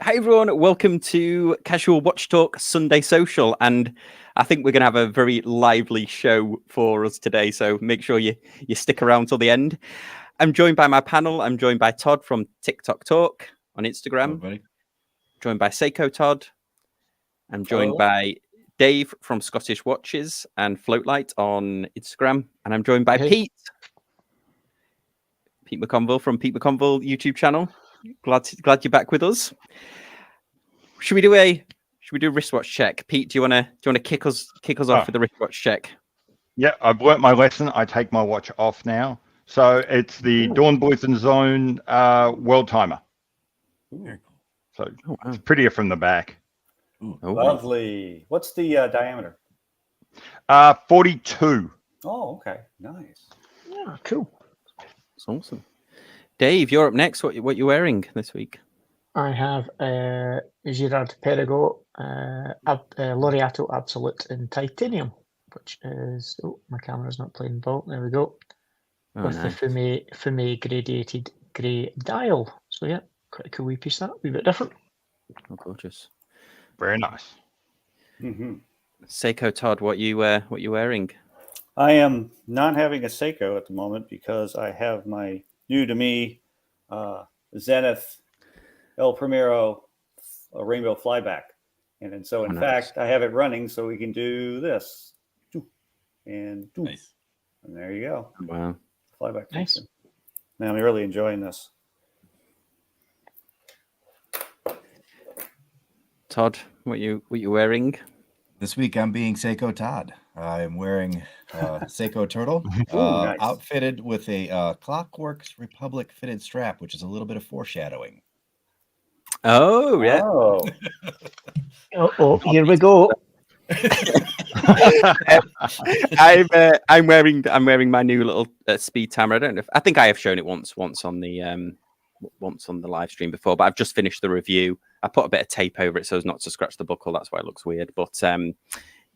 Hi everyone, welcome to Casual Watch Talk Sunday Social, and I think we're going to have a very lively show for us today, so make sure you stick around till the end. I'm joined by my panel. I'm joined by Todd from TikTok Talk on Instagram. Hello, joined by Seiko Todd. I'm joined by Dave from Scottish Watches and Floatlight on Instagram, and I'm joined by Pete McConville from Pete McConville YouTube channel. Glad you're back with us. Should we do a wristwatch check? Pete, do you want to kick us off with the wristwatch check? Yeah, I've learnt my lesson. I take my watch off now. So it's the Dawn Boyton Zone world timer. So it's prettier from the back. Lovely. What's the diameter? 42. Oh, okay. Nice. Yeah, cool. That's awesome. Dave, you're up next. What you wearing this week? I have Girard Perregaux Laureato Absolute in titanium, which is my camera's not playing ball. There we go. With the Fume gradiated grey dial. So yeah, quite a cool wee piece. That a wee bit different. Oh, gorgeous. Very nice. Mm-hmm. Seiko Todd, what you wearing? I am not having a Seiko at the moment because I have my new to me Zenith El Primero Rainbow Flyback. And so in fact, I have it running so we can do this. And nice. And there you go. Wow. Flyback. Nice. Now I'm really enjoying this. Todd, what you wearing? This week I'm being Seiko Todd. I'm wearing Seiko Turtle, Nice. outfitted with a Clockworks Republic fitted strap, which is a little bit of foreshadowing. Oh yeah. Oh, here we go. I'm wearing my new little speed timer. I don't know. I think I have shown it once on the live stream before, but I've just finished the review. I put a bit of tape over it so as not to scratch the buckle. That's why it looks weird. But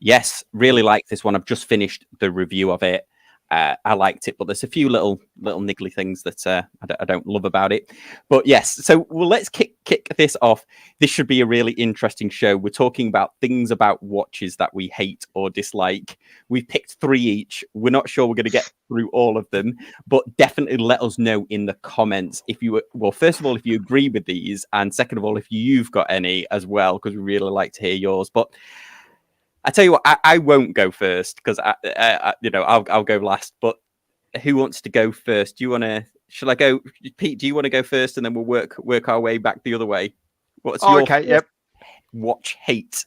yes, really like this one. I've just finished the review of it. I liked it, but there's a few little niggly things that I don't love about it. But yes, so let's kick this off. This should be a really interesting show. We're talking about things about watches that we hate or dislike. We picked 3 each. We're not sure we're going to get through all of them, but definitely let us know in the comments if you first of all, if you agree with these, and second of all, if you've got any as well, because we really like to hear yours. But I tell you what, I won't go first because I'll go last. But who wants to go first? Do you want to? Shall I go, Pete? Do you want to go first, and then we'll work our way back the other way? What's your watch hate?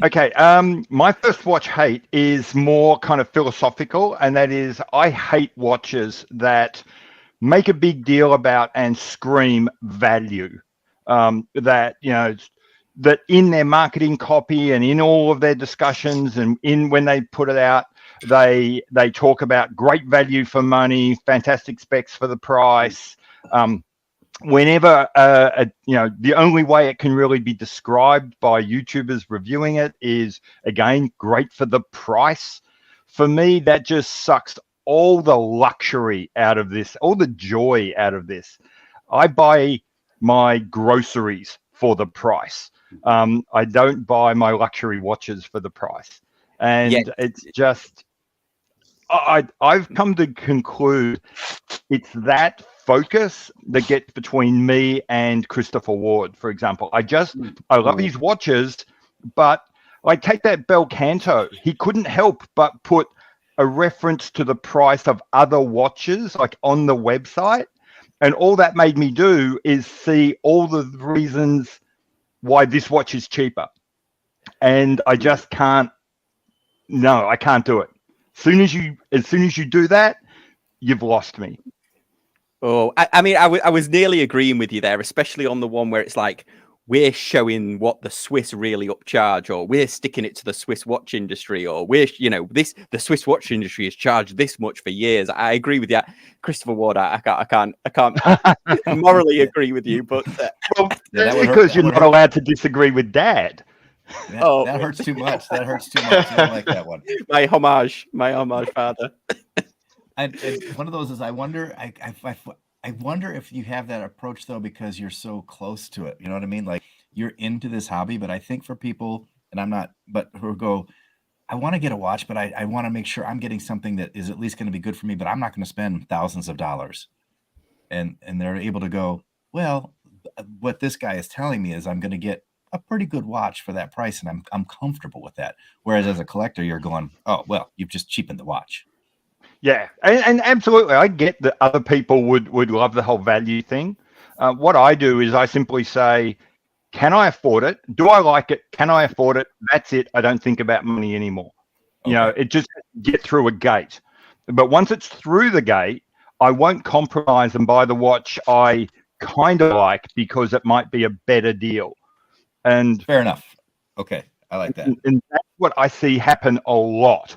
Okay, my first watch hate is more kind of philosophical, and that is I hate watches that make a big deal about and scream value. That in their marketing copy and in all of their discussions and in when they put it out, they talk about great value for money, fantastic specs for the price. Whenever the only way it can really be described by YouTubers reviewing it is, again, great for the price. For me, that just sucks all the luxury out of this, all the joy out of this. I buy my groceries for the price. I don't buy my luxury watches for the price. And it's just, I've come to conclude it's that focus that gets between me and Christopher Ward, for example. I love his watches, but like take that Bel Canto. He couldn't help but put a reference to the price of other watches like on the website. And all that made me do is see all the reasons why this watch is cheaper. And I just can't. No, I can't do it. As soon as you do that, you've lost me. Oh, I was nearly agreeing with you there, especially on the one where it's like we're showing what the Swiss really upcharge, or we're sticking it to the Swiss watch industry, or the Swiss watch industry has charged this much for years. I agree with you, Christopher Ward. I can't morally agree with you, but because you're not allowed to disagree with Dad. That hurts too much. That hurts too much. I don't like that one. My homage, father. And one of those is I wonder. I wonder if you have that approach though, because you're so close to it. You know what I mean? Like you're into this hobby, but I think for people, and I'm not, but who go, I want to get a watch, but I want to make sure I'm getting something that is at least going to be good for me, but I'm not going to spend thousands of dollars. And they're able to go, well, what this guy is telling me is I'm going to get a pretty good watch for that price, and I'm comfortable with that. Whereas as a collector, you're going, oh, well, you've just cheapened the watch. Yeah, and absolutely, I get that other people would love the whole value thing. What I do is I simply say, can I afford it? Do I like it? Can I afford it? That's it. I don't think about money anymore. You know, it just get through a gate. But once it's through the gate, I won't compromise and buy the watch I kind of like because it might be a better deal. And fair enough. Okay, I like that. And that's what I see happen a lot.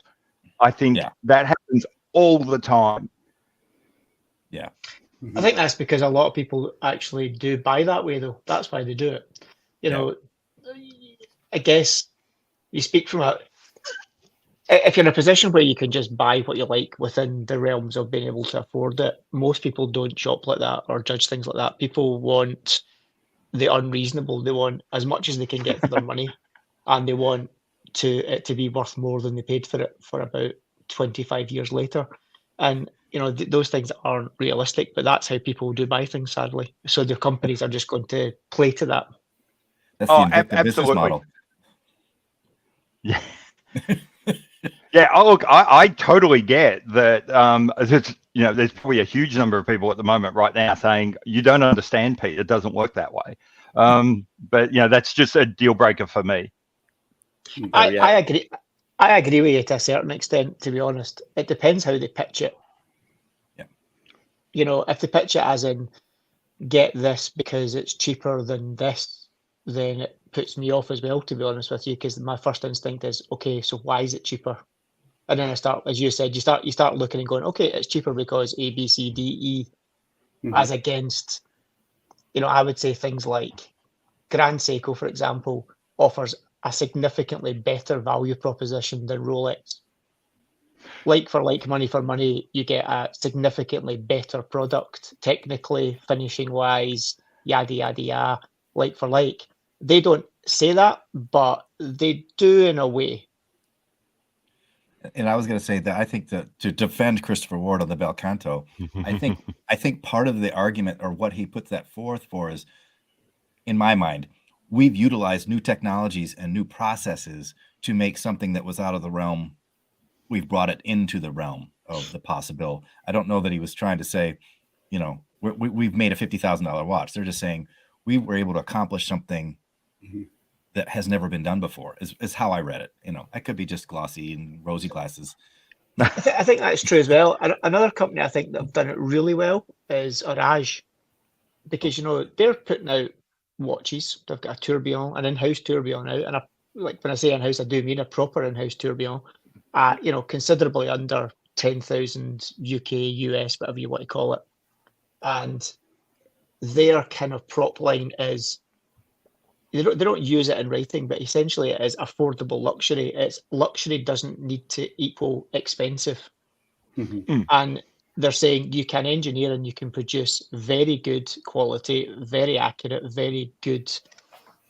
I think that happens all the time. Yeah. I think that's because a lot of people actually do buy that way, though. That's why they do it. You know, I guess you speak from if you're in a position where you can just buy what you like within the realms of being able to afford it, most people don't shop like that or judge things like that. People want the unreasonable. They want as much as they can get for their money, and they want it to be worth more than they paid for it for about 25 years later. And you know, those things aren't realistic, but that's how people do buy things, sadly. So the companies are just going to play to that. That's the Invicta business model. Yeah. Yeah. Oh, look, I totally get that. You know, there's probably a huge number of people at the moment right now saying, you don't understand, Pete. It doesn't work that way. But, you know, that's just a deal breaker for me. I agree. I agree with you to a certain extent, to be honest. It depends how they pitch it. Yeah. You know, if they pitch it as in, get this because it's cheaper than this, then it puts me off as well, to be honest with you, because my first instinct is, okay, so why is it cheaper? And then I start, as you said, you start looking and going, okay, it's cheaper because A, B, C, D, E, as against, you know, I would say things like Grand Seiko, for example, offers a significantly better value proposition than Rolex. Like for like, money for money, you get a significantly better product, technically, finishing wise, yada, yada, yada, like for like. They don't say that, but they do in a way. And I was going to say that I think that to defend Christopher Ward on the Bel Canto, I think part of the argument or what he puts that forth for is, in my mind, we've utilized new technologies and new processes to make something that was out of the realm. We've brought it into the realm of the possible. I don't know that he was trying to say, you know, we've made a $50,000 watch. They're just saying we were able to accomplish something that has never been done before, is how I read it. You know, I could be just glossy and rosy glasses. I think that's true as well. Another company I think that have done it really well is Orage, because, you know, they're putting out watches. They've got a tourbillon, an in-house tourbillon out, and like when I say in-house, I do mean a proper in-house tourbillon. You know, considerably under 10,000 UK, US, whatever you want to call it, and their kind of prop line is. They don't use it in writing, but essentially it is affordable luxury. It's luxury doesn't need to equal expensive. And they're saying you can engineer and you can produce very good quality, very accurate, very good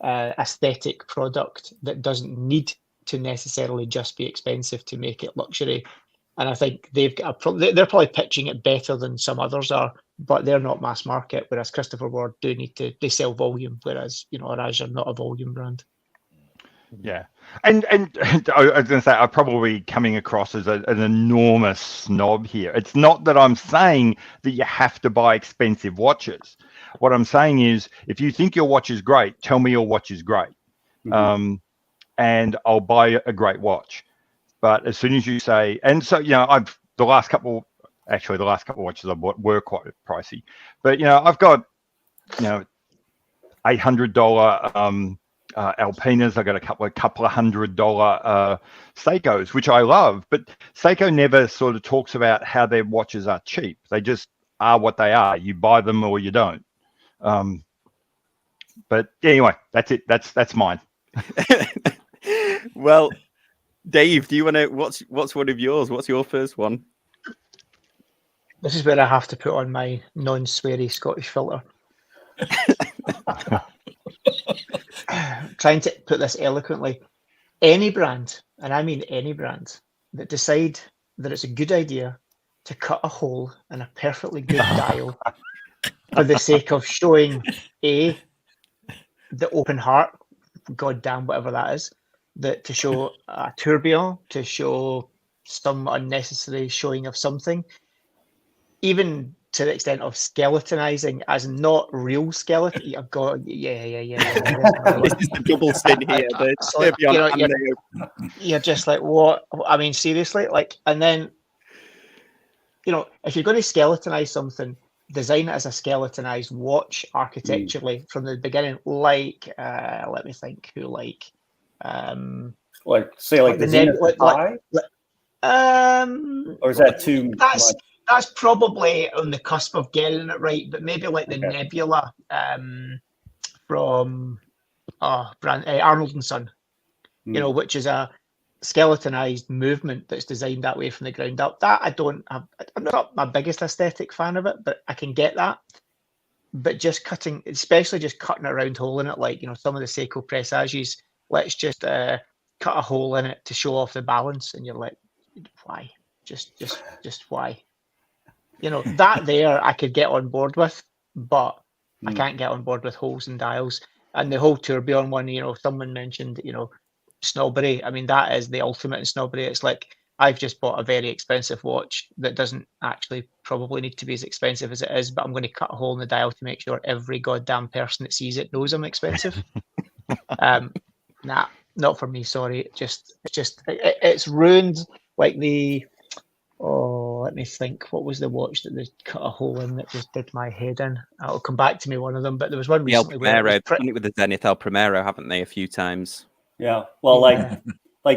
aesthetic product that doesn't need to necessarily just be expensive to make it luxury. And I think they've got they're probably pitching it better than some others are, but they're not mass market. Whereas Christopher Ward they sell volume, whereas, you know, Orage are not a volume brand. Yeah, and I was going to say, I'm probably coming across as an enormous snob here. It's not that I'm saying that you have to buy expensive watches. What I'm saying is, if you think your watch is great, tell me your watch is great, and I'll buy a great watch. But as soon as you say, and so, you know, the last couple watches I bought were quite pricey, but, you know, I've got, you know, $800 Alpinas. I got a couple of $100 Seikos, which I love, but Seiko never sort of talks about how their watches are cheap. They just are what they are. You buy them or you don't. But anyway, that's it. That's mine. Well, Dave, do you want to? What's one of yours? What's your first one? This is where I have to put on my non-sweary Scottish filter. Trying to put this eloquently. Any brand, and I mean any brand, that decide that it's a good idea to cut a hole in a perfectly good dial for the sake of showing the open heart, goddamn whatever that is, that to show a tourbillon, to show some unnecessary showing of something, even to the extent of skeletonizing as not real skeleton. Yeah, This is the double sin here. You're just like, what? I mean, seriously, like, and then, if you're going to skeletonize something, design it as a skeletonized watch architecturally from the beginning. Like, let me think, who like the Zenith Pi? Or is that too much? That's probably on the cusp of getting it right, but maybe like the Nebula from Arnold and Son, which is a skeletonized movement that's designed that way from the ground up. That I'm not my biggest aesthetic fan of it, but I can get that. But especially just cutting a round hole in it, like some of the Seiko pressages, let's just cut a hole in it to show off the balance, and you're like, why? Just why? That there I could get on board with, but I can't get on board with holes and dials. And the whole tourbillon one, someone mentioned, snobbery. I mean, that is the ultimate in snobbery. It's like, I've just bought a very expensive watch that doesn't actually probably need to be as expensive as it is, but I'm going to cut a hole in the dial to make sure every goddamn person that sees it knows I'm expensive. Nah, not for me, sorry. It's ruined, like let me think. What was the watch that they cut a hole in that just did my head in? It'll come back to me, one of them. But there was one recently where they've done it with the Zenith El Primero, haven't they, a few times? Yeah. Well, like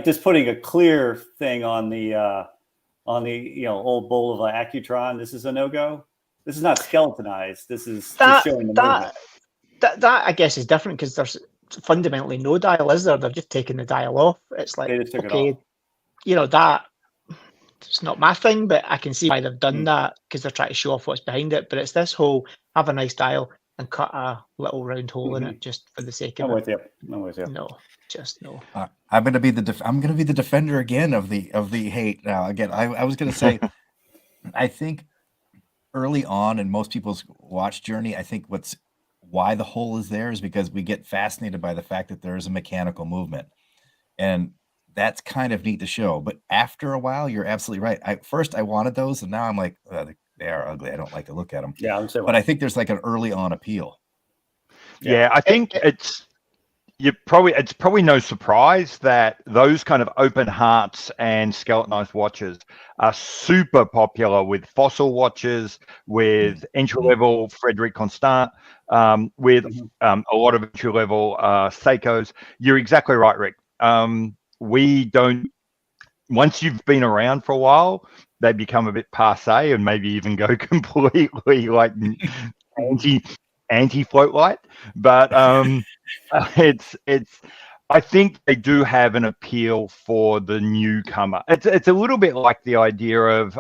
just putting a clear thing on the old bowl of Accutron. This is a no-go. This is not skeletonized. This is just showing the movement. That I guess is different because there's fundamentally no dial, is there? They've just taken the dial off. It's like, they just took it off. That it's not my thing, but I can see why they've done that because they're trying to show off what's behind it. But it's this whole have a nice dial and cut a little round hole in it just for the sake of it. I'm with you. No, just no. I'm gonna be the defender again of the hate now. Again, I was gonna say, I think early on in most people's watch journey, I think why the hole is there is because we get fascinated by the fact that there is a mechanical movement, and that's kind of neat to show. But after a while, you're absolutely right. I wanted those, and now I'm like, they are ugly. I don't like to look at them. Yeah, but I think there's like an early on appeal. Yeah, I think it's probably no surprise that those kind of open hearts and skeletonized watches are super popular with fossil watches, with entry-level Frederic Constant, with a lot of entry-level Seikos. You're exactly right, Rick. Once you've been around for a while, they become a bit passé and maybe even go completely like anti float light. But I think they do have an appeal for the newcomer. It's a little bit like the idea of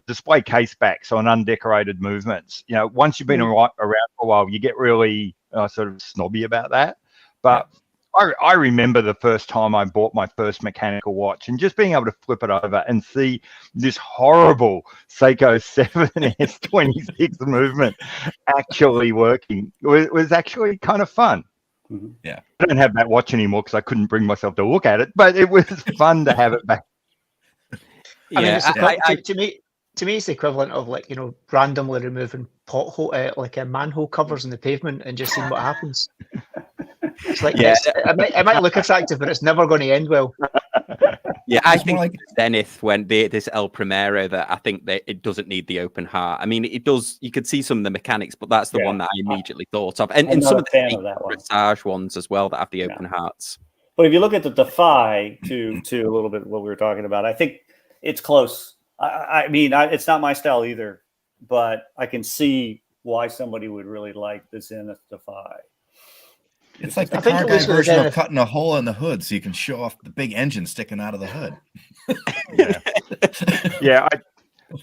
display case backs on undecorated movements. Once you've been around for a while, you get really sort of snobby about that. But I remember the first time I bought my first mechanical watch and just being able to flip it over and see this horrible Seiko 7S26 movement actually working. It was actually kind of fun. Yeah. I don't have that watch anymore because I couldn't bring myself to look at it, but it was fun to have it back. I mean, to me, it's the equivalent of randomly removing pothole, like manhole covers in the pavement and just seeing what happens. It's like, it might look attractive, but it's never going to end well. Yeah, I think Zenith went this El Primero that I think that it doesn't need the open heart. I mean, it does. You could see some of the mechanics, but that's the one that I immediately thought of, and some of the dressage ones as well that have the open hearts. But if you look at the Defy to a little bit what we were talking about, I think it's close. I mean, it's not my style either, but I can see why somebody would really like the Zenith Defy. It's like the car guy version of cutting a hole in the hood so you can show off the big engine sticking out of the hood.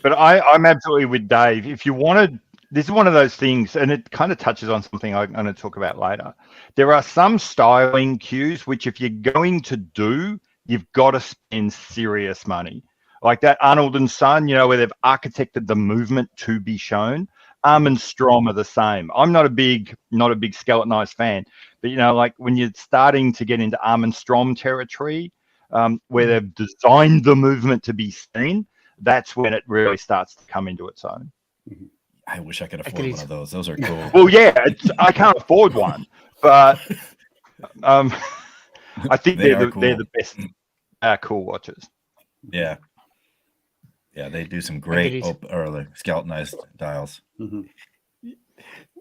But I'm absolutely with Dave. If you wanted, this is one of those things, and it kind of touches on something I'm going to talk about later. There are some styling cues which, if you're going to do, you've got to spend serious money. Like that Arnold and Son, where they've architected the movement to be shown. And Strom are the same. I'm not a big skeletonized fan, but like when you're starting to get into and Strom territory, where they've designed the movement to be seen, that's when it really starts to come into its own. I wish I could afford one of those. Those are cool. Well, yeah, I can't afford one, but I think they're the best cool watches. Yeah. Yeah, they do some great skeletonized dials.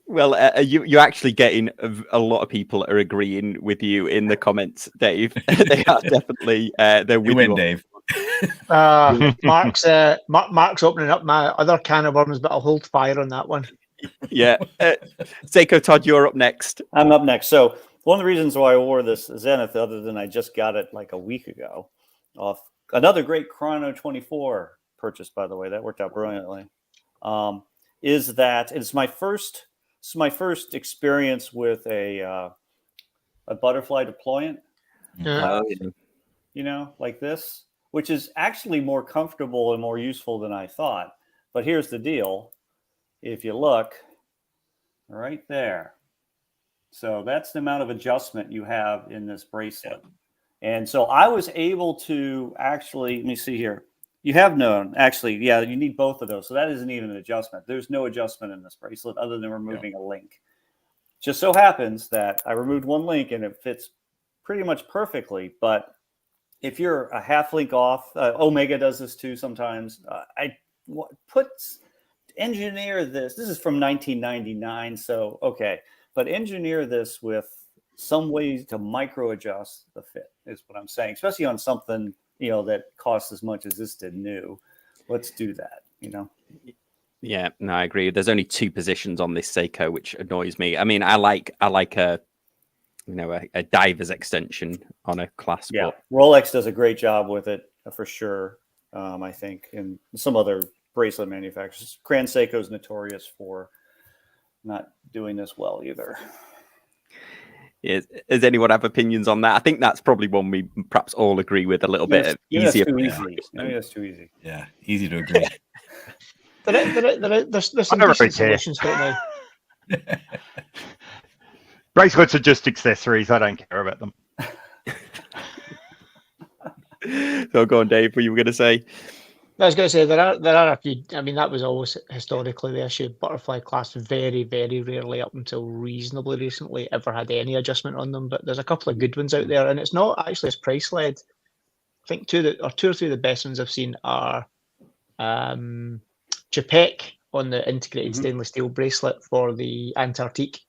Well, you're actually getting a lot of people are agreeing with you in the comments, Dave. They are definitely they're with You win, you. Dave. Mark's opening up my other can of worms, but I'll hold fire on that one. Yeah. Seiko, Todd, you're up next. I'm up next. So one of the reasons why I wore this Zenith, other than I just got it like a week ago, off another great Chrono 24 purchase, by the way, that worked out brilliantly, is that it's my first experience with a butterfly deployant, like this, which is actually more comfortable and more useful than I thought. But here's the deal. If you look right there, so that's the amount of adjustment you have in this bracelet. And so I was able to actually, let me see here. You have known, actually, yeah, you need both of those. So that isn't even an adjustment. There's no adjustment in this bracelet other than removing a link. Just so happens that I removed one link and it fits pretty much perfectly. But if you're a half link off, Omega does this too sometimes. Engineer this. This is from 1999, so okay. But engineer this with some ways to micro adjust the fit is what I'm saying, especially on something that costs as much as this did new. Let's do that, Yeah, no, I agree. There's only 2 positions on this Seiko, which annoys me. I mean, I like a diver's extension on a clasp. Yeah, Rolex does a great job with it for sure. I think, and some other bracelet manufacturers. Grand Seiko is notorious for not doing this well either. Does anyone have opinions on that? I think that's probably one we perhaps all agree with a little bit. Easier. Maybe that's too easy. Yeah, easy to agree. There's some decent solutions for it now. Bracelets are just accessories. I don't care about them. So go on, Dave, what you were going to say? I was going to say there are a few. I mean, that was always historically the issue. Butterfly clasps very, very rarely, up until reasonably recently, ever had any adjustment on them. But there's a couple of good ones out there, and it's not actually as price led. I think two or three of the best ones I've seen are Chapek on the integrated stainless steel bracelet for the Antarctique.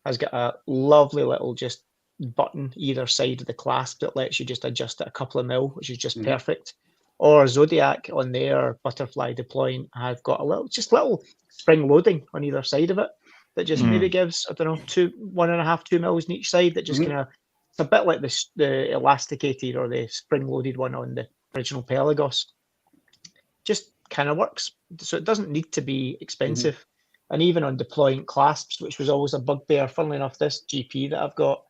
Has got a lovely little just button either side of the clasp that lets you just adjust it a couple of mil, which is just perfect. Or Zodiac on their butterfly deployant have got a little spring loading on either side of it that just maybe gives, 1.5, 2 mils on each side that just kind of, it's a bit like the elasticated or the spring loaded one on the original Pelagos. Just kind of works. So it doesn't need to be expensive. And even on deployant clasps, which was always a bugbear, funnily enough, this GP that I've got,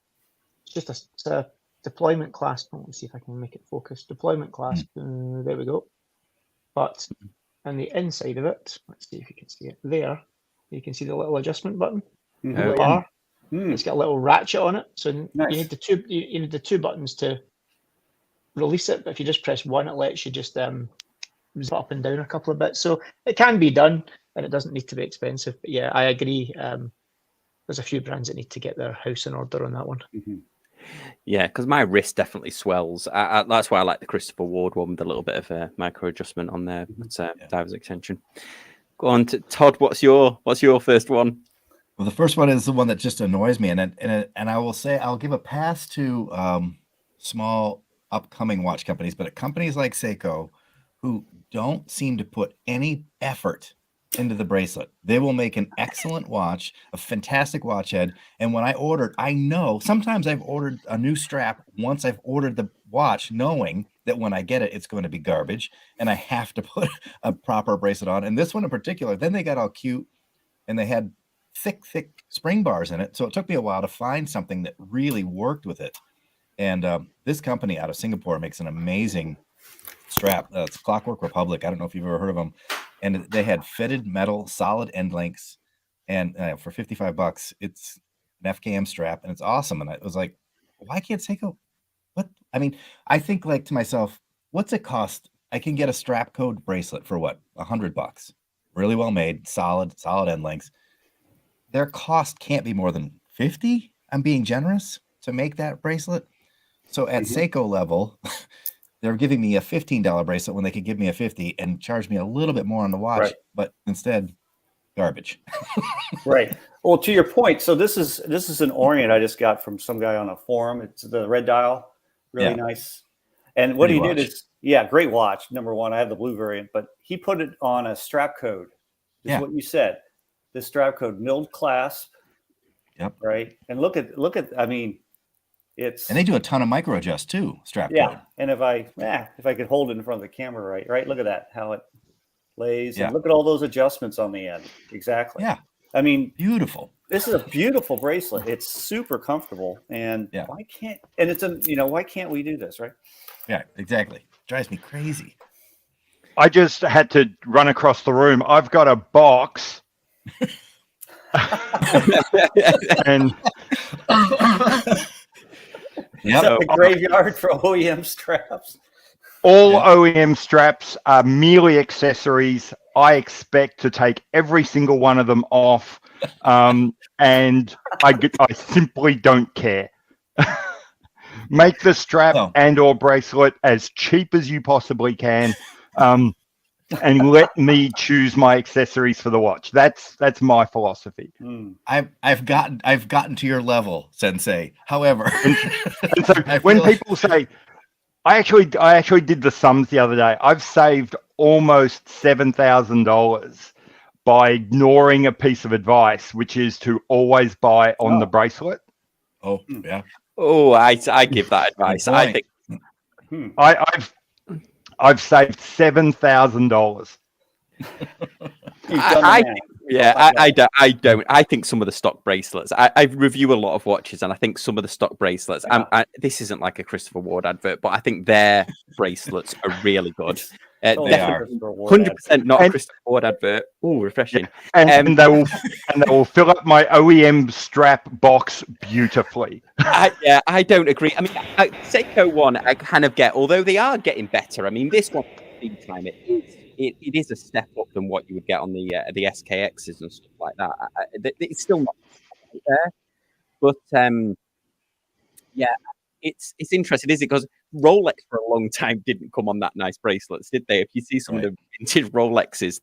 it's a deployment clasp. Let me see if I can make it focus. Deployment clasp. There we go. But on the inside of it, let's see if you can see it there. You can see the little adjustment button. It's got a little ratchet on it. So you need the two buttons to release it. But if you just press one, it lets you just zip up and down a couple of bits. So it can be done, and it doesn't need to be expensive. But yeah, I agree. There's a few brands that need to get their house in order on that one. Yeah, because my wrist definitely swells. That's why I like the Christopher Ward one with a little bit of a micro adjustment on there. It's diver's extension. Go on to Todd. What's your first one? Well, the first one is the one that just annoys me, and I will say I'll give a pass to small upcoming watch companies, but at companies like Seiko, who don't seem to put any effort into the bracelet. They will make an excellent watch, a fantastic watch head. And when I ordered, I know sometimes I've ordered a new strap once I've ordered the watch, knowing that when I get it, it's going to be garbage and I have to put a proper bracelet on. And this one in particular, then they got all cute and they had thick spring bars in it. So it took me a while to find something that really worked with it. And this company out of Singapore makes an amazing strap. It's Clockwork Republic. I don't know if you've ever heard of them. And they had fitted metal, solid end lengths. And for $55, it's an FKM strap. And it's awesome. And I was like, why can't Seiko? What? I mean, I think like to myself, what's it cost? I can get a strap code bracelet for what? $100. Really well made, solid end lengths. Their cost can't be more than 50. I'm being generous to make that bracelet. So at Seiko level, they're giving me a $15 bracelet when they could give me a $50 and charge me a little bit more on the watch, but instead, garbage. Right. Well, to your point, so this is an Orient I just got from some guy on a forum. It's the red dial, really nice. And what he did is, great watch. Number one, I have the blue variant, but he put it on a strap code. Is what you said. This strap code, milled clasp. Yep. Right. And look at. I mean. And they do a ton of micro adjust too, strap code. And if I could hold it in front of the camera, right, look at that, how it lays. And look at all those adjustments on the end. Exactly. Yeah. I mean, beautiful. This is a beautiful bracelet. It's super comfortable, and why can't we do this, right? Yeah, exactly. Drives me crazy. I just had to run across the room. I've got a box. And so the graveyard for OEM straps. All OEM straps are merely accessories. I expect to take every single one of them off, and I simply don't care. Make the strap and/or bracelet as cheap as you possibly can, and let me choose my accessories for the watch. That's my philosophy. I've gotten to your level, Sensei. However, and so when people say, I actually did the sums the other day. I've saved almost $7,000 by ignoring a piece of advice, which is to always buy on the bracelet. Oh yeah. Oh, I give that advice. I think I've saved $7,000. I don't. I think some of the stock bracelets. I review a lot of watches, and I think some of the stock bracelets. This isn't like a Christopher Ward advert, but I think their bracelets are really good. They are 100% not a Christopher Ward advert. Oh, refreshing. And they will fill up my OEM strap box beautifully. I don't agree. I mean, Seiko one, I kind of get. Although they are getting better. I mean, this one, big time. It is a step up than what you would get on the SKXs and stuff like that. It's still not there, but it's interesting, is it? Because Rolex for a long time didn't come on that nice bracelets, did they? If you see some of the vintage Rolexes,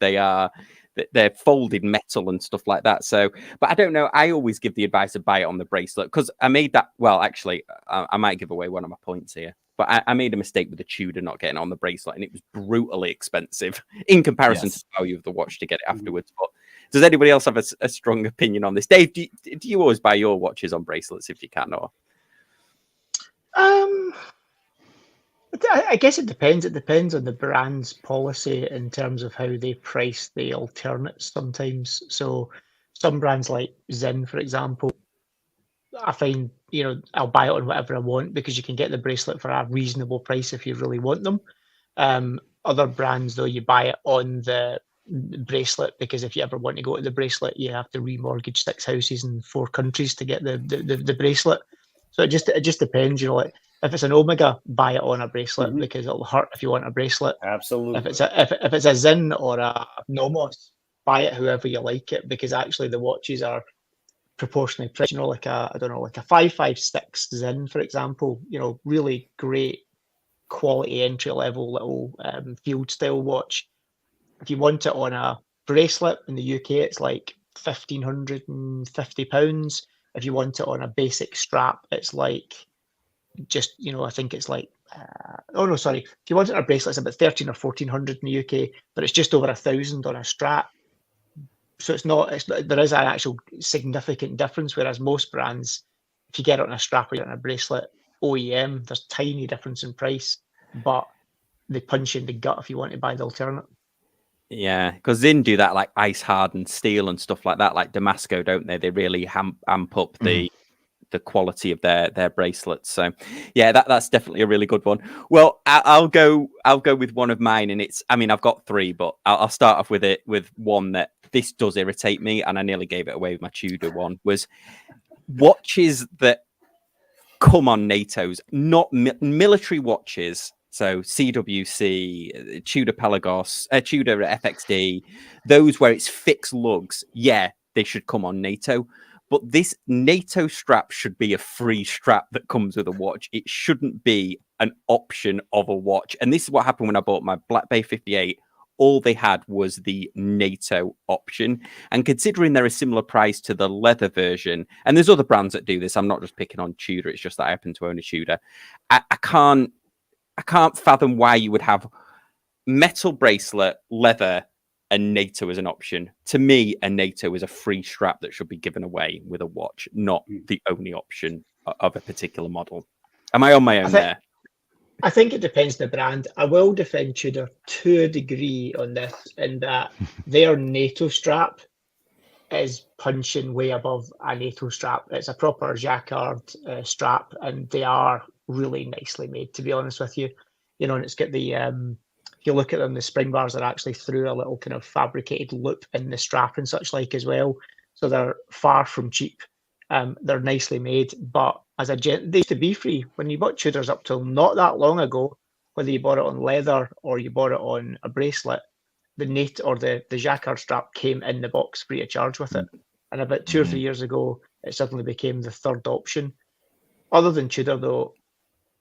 they're folded metal and stuff like that. So, but I don't know. I always give the advice to buy it on the bracelet because I made that. Well, actually, I might give away one of my points here. But I made a mistake with the Tudor not getting on the bracelet, and it was brutally expensive in comparison to the value of the watch to get it afterwards. But does anybody else have a strong opinion on this? Dave, do you always buy your watches on bracelets if you can? Or I guess it depends. It depends on the brand's policy in terms of how they price the alternates sometimes. So some brands like Zinn, for example, I find, I'll buy it on whatever I want because you can get the bracelet for a reasonable price if you really want them. Other brands, though, you buy it on the bracelet because if you ever want to go to the bracelet, you have to remortgage 6 houses in 4 countries to get the bracelet. So it just depends, like if it's an Omega, buy it on a bracelet because it'll hurt if you want a bracelet. Absolutely. If it's a Zinn or a Nomos, buy it however you like it because actually the watches are proportionally priced, like a 556 Zinn, for example, really great quality entry level little field style watch. If you want it on a bracelet in the UK, it's like £1,550. If you want it on a basic strap, it's like just, I think it's like, if you want it on a bracelet, it's about 1,300 or 1,400 in the UK, but it's just over 1,000 on a strap. So it's not. There is an actual significant difference. Whereas most brands, if you get it on a strap or you get it on a bracelet, OEM, there's tiny difference in price, but they punch you in the gut if you want to buy the alternate. Yeah, because Zinn do that like ice hardened steel and stuff like that, like Damasco, don't they? They really amp up the quality of their bracelets. So yeah, that's definitely a really good one. Well, I'll go with one of mine, and I've got three, but I'll start off with one that this does irritate me, and I nearly gave it away with my Tudor one, was watches that come on NATO's, not military watches. So CWC, Tudor Pelagos, Tudor FXD, those where it's fixed lugs, yeah, they should come on NATO. But this NATO strap should be a free strap that comes with a watch. It shouldn't be an option of a watch. And this is what happened when I bought my Black Bay 58. All they had was the NATO option. And considering they're a similar price to the leather version, and there's other brands that do this, I'm not just picking on Tudor, it's just that I happen to own a Tudor. I can't fathom why you would have metal bracelet, leather, and NATO as an option. To me, a NATO is a free strap that should be given away with a watch, not the only option of a particular model. Am I on my own there? I think it depends on the brand. I will defend Tudor to a degree on this, in that their NATO strap is punching way above a NATO strap. It's a proper jacquard strap, and they are really nicely made, to be honest with you. You know, and it's got the if you look at them, the spring bars are actually through a little kind of fabricated loop in the strap and such like as well. So they're far from cheap. They're nicely made, but they used to be free. When you bought Tudors up till not that long ago, whether you bought it on leather or you bought it on a bracelet, the NATO or the jacquard strap came in the box free of charge with it. And about 2 or 3 years ago, it suddenly became the third option. Other than Tudor, though,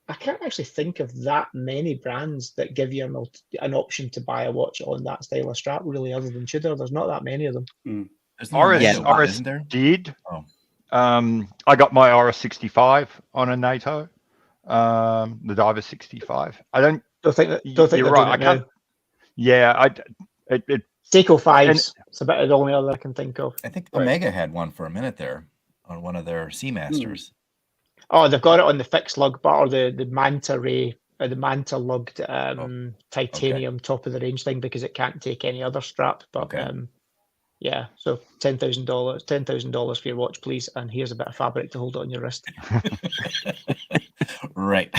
I can't actually think of that many brands that give you an option to buy a watch on that style of strap, really, other than Tudor. There's not that many of them. Oris did. Oh. I got my Oris 65 on a NATO, the Diver 65. I don't think you're right. I can't. Yeah, Seiko 5s. It's about the only other I can think of. I think Omega had one for a minute there on one of their Seamasters. Oh, they've got it on the fixed lug bar, or the Manta Ray, or the Manta lugged titanium top of the range thing, because it can't take any other strap. But yeah, so $10,000 for your watch, please, and here's a bit of fabric to hold it on your wrist. Right.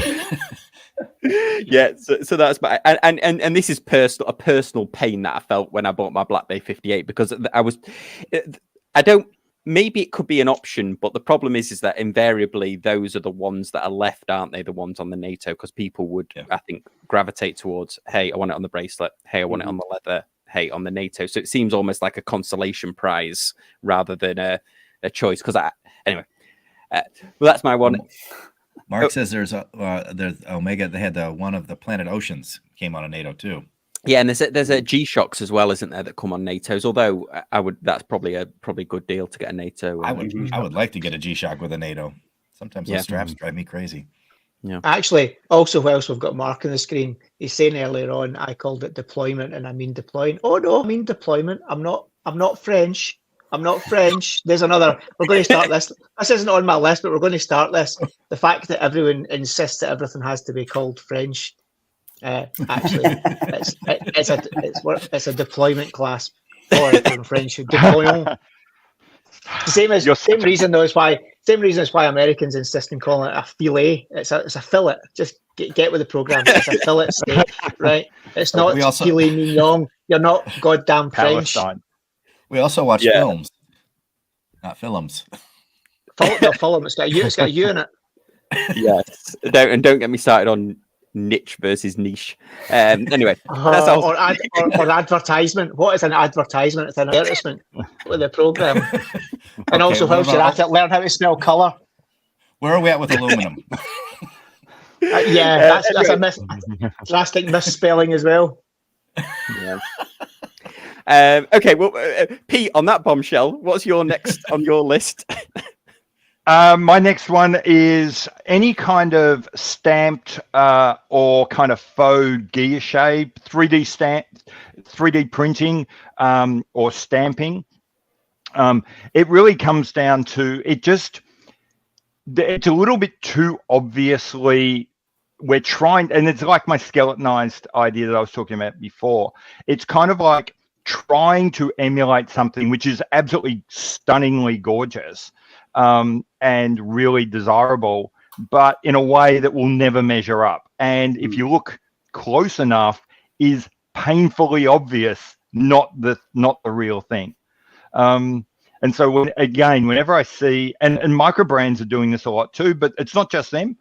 Yeah, so that's and this is a personal pain that I felt when I bought my Black Bay 58, because maybe it could be an option, but the problem is that invariably those are the ones that are left, aren't they? The ones on the NATO, because people would, I think, gravitate towards, hey, I want it on the bracelet. Hey, I want it on the leather. Hey, on the NATO. So it seems almost like a consolation prize rather than a choice. Because anyway, well, that's my one. Mark says there's Omega. They had one of the Planet Oceans came on a NATO too. Yeah, and there's a G-Shocks as well, isn't there, that come on NATOs? Although that's probably a good deal to get a NATO. I would like to get a G-Shock with a NATO. Sometimes those straps drive me crazy. Yeah. Actually, also, whilst we've got Mark on the screen, he's saying earlier on, I called it deployment and I mean deploying. Oh no, I mean deployment. I'm not French. I'm not French. There's another. We're going to start this. This isn't on my list, but we're going to start this. The fact that everyone insists that everything has to be called French. Actually, it's a deployment class for French. Deployment. Same reason as why Americans insist on calling it a filet. It's a fillet. Just get with the program. It's a fillet steak, right? It's not filet mignon. You're not goddamn French. Palestine. We also watch films, not films. Film. It's got you in it. Yes. Don't get me started on niche versus niche. Anyway, or advertisement. What is an advertisement? It's an advertisement with the program. And also helps you learn how to spell colour. Where are we at with aluminum? That's a drastic misspelling as well. Yeah. Okay, well, Pete, on that bombshell, what's your next on your list? My next one is any kind of stamped or kind of faux guilloche, 3D printing or stamping. It really comes down to it's a little bit too obviously we're trying, and it's like my skeletonized idea that I was talking about before. It's kind of like trying to emulate something which is absolutely stunningly gorgeous and really desirable, but in a way that will never measure up. And if you look close enough, is painfully obvious, not the real thing. And so whenever I see, and micro brands are doing this a lot too, but it's not just them.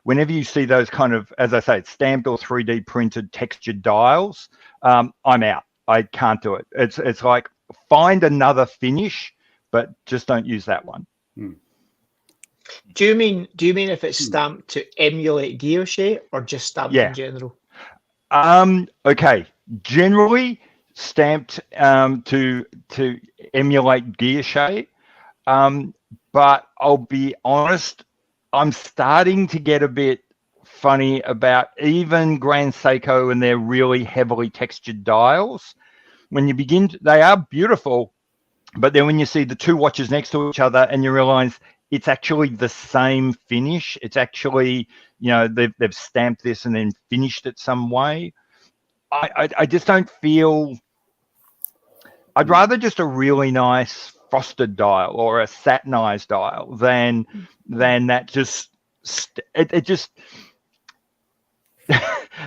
Whenever you see those kind of, as I say, stamped or 3D printed textured dials, I'm out. I can't do it. It's like, find another finish, but just don't use that one. Do you mean if it's stamped to emulate guilloche or just stamped in general? Okay. Generally stamped to emulate guilloche, but I'll be honest, I'm starting to get a bit funny about even Grand Seiko and their really heavily textured dials. When you begin, they are beautiful, but then when you see the two watches next to each other and you realize it's actually the same finish, it's actually, they've stamped this and then finished it some way. I just don't feel. I'd rather just a really nice frosted dial or a satinized dial than that. Just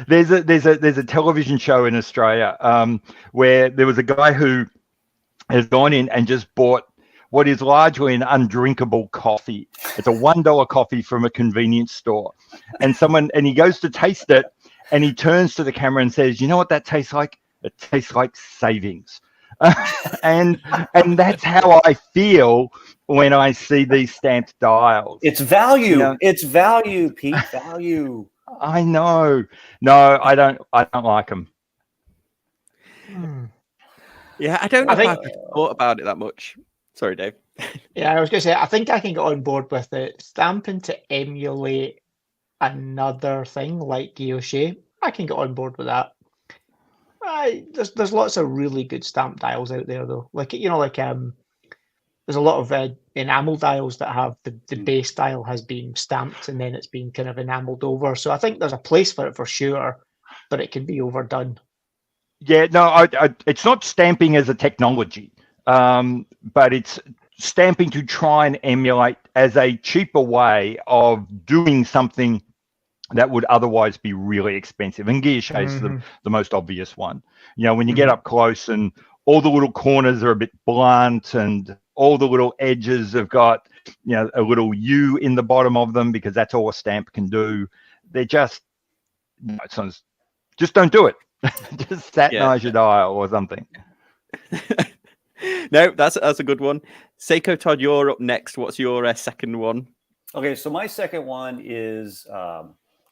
there's a television show in Australia where there was a guy who has gone in and just bought what is largely an undrinkable coffee. It's a $1 coffee from a convenience store, and he goes to taste it, and he turns to the camera and says, "You know what that tastes like? It tastes like savings." and that's how I feel when I see these stamped dials. It's value. It's value, Pete. Value. I know. No, I don't like them. Yeah, I don't know if I've thought about it that much. Sorry, Dave. Yeah, I was going to say, I think I can get on board with it. Stamping to emulate another thing like guilloche, I can get on board with that. There's lots of really good stamp dials out there, though. There's a lot of enamel dials that have the base dial has been stamped and then it's been kind of enameled over. So I think there's a place for it for sure, but it can be overdone. Yeah, no, it's not stamping as a technology, but it's stamping to try and emulate as a cheaper way of doing something that would otherwise be really expensive. And guilloche is the most obvious one. When you get up close and all the little corners are a bit blunt and all the little edges have got, a little U in the bottom of them because that's all a stamp can do. They're just don't do it. Just satinize your dial or something. No, that's a good one. Seiko Todd, you're up next. What's your second one? Okay, so my second one is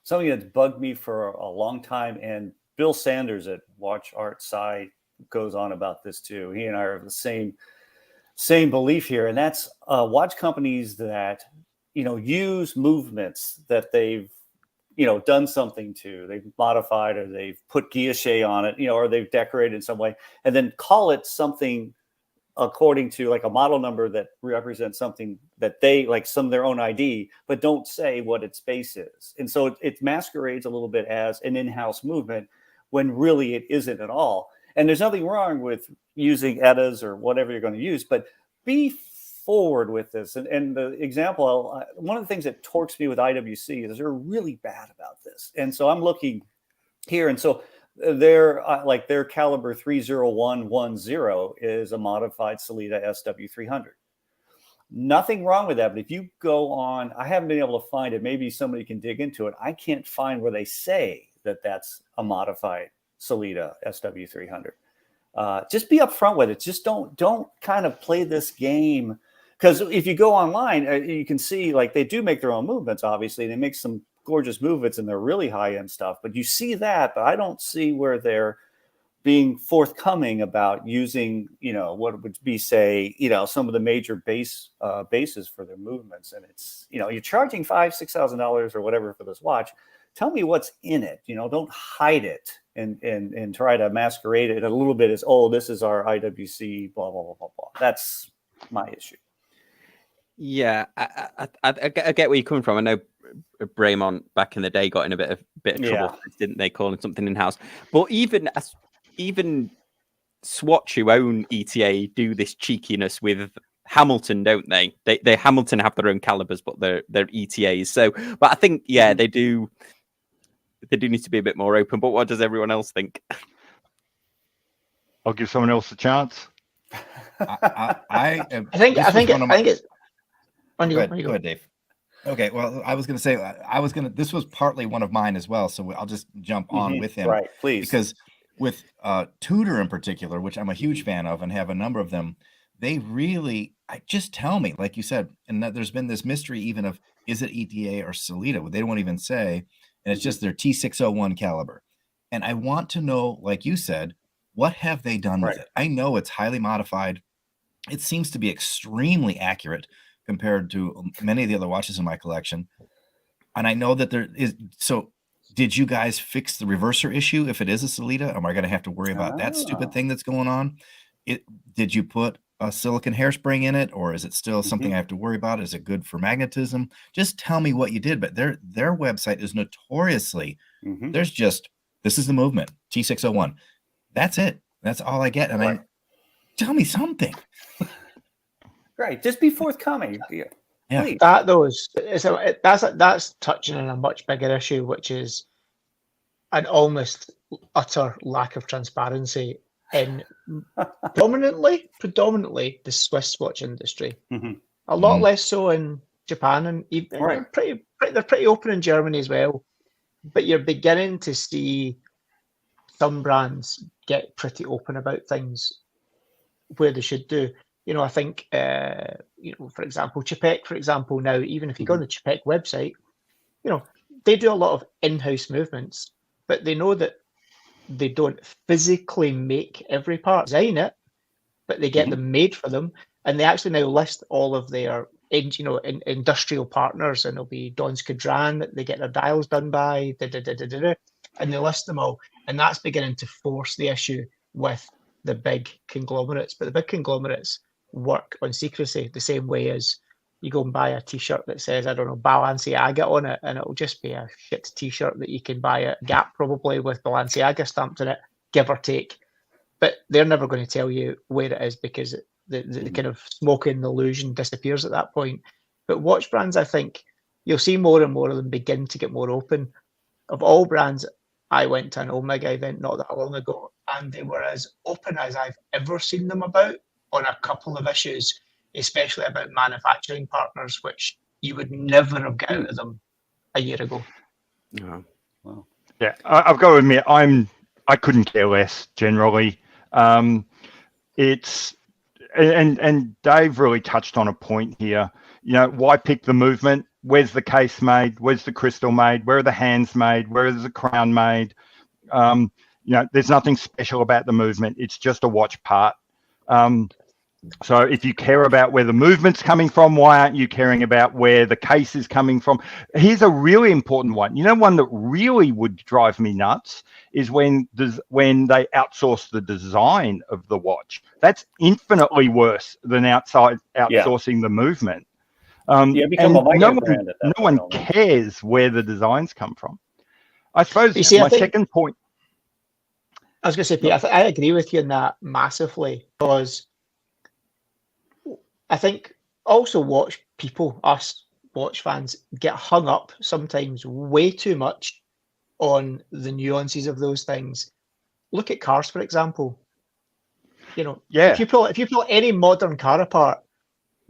something that's bugged me for a long time, and Bill Sanders at Watch Art Sci goes on about this too. He and I are of the same belief here, and that's watch companies that use movements that they've done something to, they've modified or they've put guilloche on it, or they've decorated in some way, and then call it something according to like a model number that represents something that they like, some of their own ID, but don't say what its base is. And so it masquerades a little bit as an in-house movement when really it isn't at all. And there's nothing wrong with using ETAs or whatever you're going to use, but be forward with this. And the example, one of the things that torques me with IWC is they're really bad about this. And so I'm looking here, and so their caliber 30110 is a modified Sellita SW300. Nothing wrong with that, but if you go on, I haven't been able to find it. Maybe somebody can dig into it. I can't find where they say that that's a modified Sellita SW300. Just be upfront with it. Just don't kind of play this game. Because if you go online, you can see like they do make their own movements. Obviously, they make some gorgeous movements and they're really high-end stuff. But you see that, but I don't see where they're being forthcoming about using, what would be, say, some of the major bases for their movements. And it's, you're charging $5,000-$6,000 or whatever for this watch tell me what's in it. You know, don't hide it and try to masquerade it a little bit as, oh, this is our IWC, blah, blah, blah, blah, blah. That's my issue. Yeah, I get where you're coming from. I know Braymont back in the day got in a bit of trouble, didn't they, calling something in-house? But even Swatch, who own ETA, do this cheekiness with Hamilton, don't they? They Hamilton have their own calibers, but they're ETAs. So, but I think they do need to be a bit more open. But what does everyone else think? I'll give someone else a chance. I think it's. Go ahead, Dave. Okay, well, I was going to say this was partly one of mine as well, so I'll just jump on with him. Right, please. Because with Tudor in particular, which I'm a huge fan of and have a number of them, they really just tell me, like you said, and that there's been this mystery even of, is it ETA or Solita? They won't even say, and it's just their T601 caliber. And I want to know, like you said, what have they done with it? I know it's highly modified. It seems to be extremely accurate compared to many of the other watches in my collection. And I know that there is, so did you guys fix the reverser issue? If it is a Solita, am I going to have to worry about that stupid thing that's going on? Did you put a silicon hairspring in it, or is it still something I have to worry about? Is it good for magnetism? Just tell me what you did. But their website is notoriously, there's just, this is the movement, T601. That's it. That's all I get. And tell me something. Right, just be forthcoming. Yeah. That's touching on a much bigger issue, which is an almost utter lack of transparency in predominantly the Swiss watch industry. A lot less so in Japan, and even they're pretty open in Germany as well. But you're beginning to see some brands get pretty open about things where they should do. You know, I think, for example, Chapek, for example, now, even if you go on the Chapek website, you know, they do a lot of in-house movements, but they know that they don't physically make every part, design it, but they get them made for them. And they actually now list all of their, industrial partners, and it'll be Don's Cadran that they get their dials done by, and they list them all. And that's beginning to force the issue with the big conglomerates. But the big conglomerates work on secrecy the same way as you go and buy a t-shirt that says, I don't know, Balenciaga on it, and it'll just be a shit t-shirt that you can buy at Gap probably with Balenciaga stamped on it, give or take. But they're never going to tell you where it is, because the kind of smoke and illusion disappears at that point. But watch brands, I think you'll see more and more of them begin to get more open. Of all brands, I went to an Omega event not that long ago, and they were as open as I've ever seen them about on a couple of issues, especially about manufacturing partners, which you would never have got out of them a year ago. Yeah, yeah. I've got to admit, I couldn't care less generally. It's and Dave really touched on a point here. You know, why pick the movement? Where's the case made? Where's the crystal made? Where are the hands made? Where is the crown made? There's nothing special about the movement. It's just a watch part. So if you care about where the movement's coming from, why aren't you caring about where the case is coming from? Here's a really important one. You know, one that really would drive me nuts is when they outsource the design of the watch. That's infinitely worse than outsourcing the movement. Become a micro brand. No one cares where the designs come from. I suppose second point. I was going to say, Pete, I agree with you on that massively, because I think also us watch fans, get hung up sometimes way too much on the nuances of those things. Look at cars, for example. You know, if you pull any modern car apart,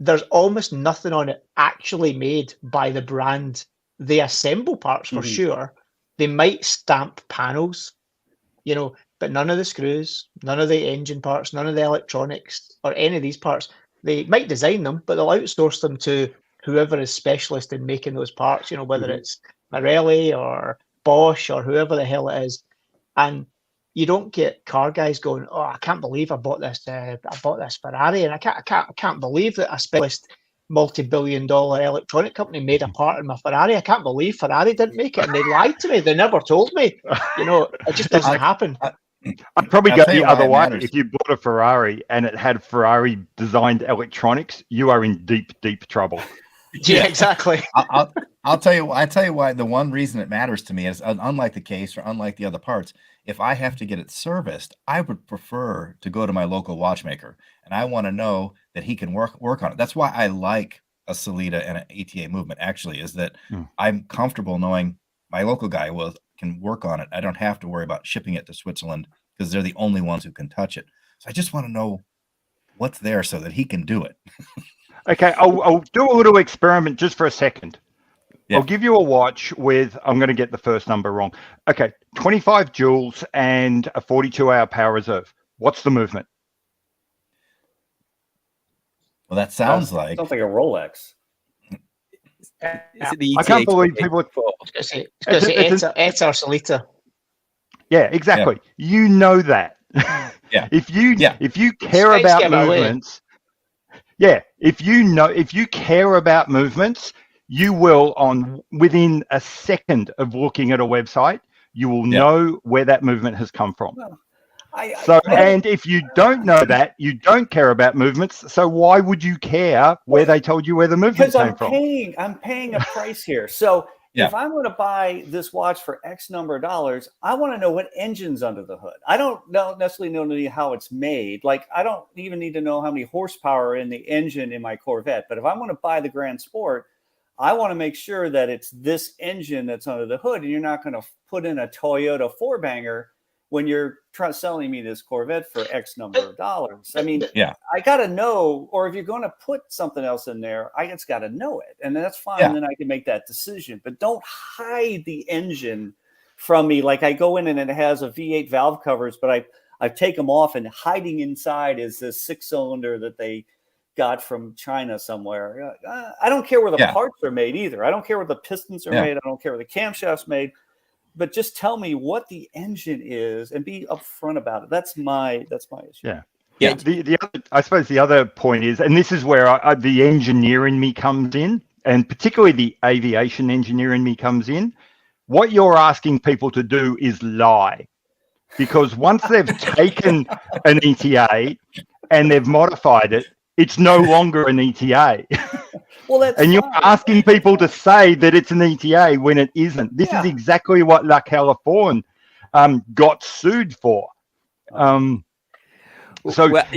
there's almost nothing on it actually made by the brand. They assemble parts for sure. They might stamp panels, but none of the screws, none of the engine parts, none of the electronics, or any of these parts. They might design them, but they'll outsource them to whoever is specialist in making those parts, whether it's Marelli or Bosch or whoever the hell it is. And you don't get car guys going, oh, I can't believe I bought this Ferrari, and I can't believe that a specialist multi-billion-dollar electronic company made a part in my Ferrari. I can't believe Ferrari didn't make it, and they lied to me. They never told me. You know, it just doesn't happen. I'd probably I'll go tell you the why other it way. matters. If you bought a Ferrari and it had Ferrari designed electronics, you are in deep, deep trouble. Yeah, exactly. I'll tell you why. The one reason it matters to me is, unlike the case or unlike the other parts, if I have to get it serviced, I would prefer to go to my local watchmaker, and I want to know that he can work on it. That's why I like a Sellita and an ATA movement. Actually, is that I'm comfortable knowing my local guy can work on it. I don't have to worry about shipping it to Switzerland because they're the only ones who can touch it. So I just want to know what's there so that he can do it. Okay, I'll do a little experiment just for a second. Yeah. I'll give you a watch with, I'm going to get the first number wrong. Okay, 25 joules and a 42-hour power reserve. What's the movement? Well, that sounds like a Rolex. Is it the I can't ETA believe people. It's going to say it's our Sellita. Yeah, exactly. Yeah. You know that. Yeah. If you care about movements, if you care about movements, you will within a second of looking at a website, you will know where that movement has come from. Well, and if you don't know that, you don't care about movements. So why would you care where they told you where the movement came from? I'm paying a price here. So if I'm going to buy this watch for X number of dollars, I want to know what engine's under the hood. I don't necessarily know how it's made. Like, I don't even need to know how many horsepower in the engine in my Corvette. But if I'm going to buy the Grand Sport, I want to make sure that it's this engine that's under the hood, and you're not going to put in a Toyota four-banger when you're selling me this Corvette for X number of dollars. I mean, I got to know, or if you're going to put something else in there, I just got to know it. And that's fine. Yeah. Then I can make that decision. But don't hide the engine from me. Like, I go in and it has a V8 valve covers, but I take them off, and hiding inside is this 6-cylinder that they got from China somewhere. I don't care where the parts are made either. I don't care where the pistons are made. I don't care where the camshaft's made. But just tell me what the engine is and be upfront about it. That's my issue. Yeah. I suppose the other point is, and this is where the engineer in me comes in, and particularly the aviation engineer in me comes in. What you're asking people to do is lie, because once they've taken an ETA and they've modified it, it's no longer an ETA. Well, that's and you're asking people to say that it's an ETA when it isn't. This is exactly what La California got sued for. It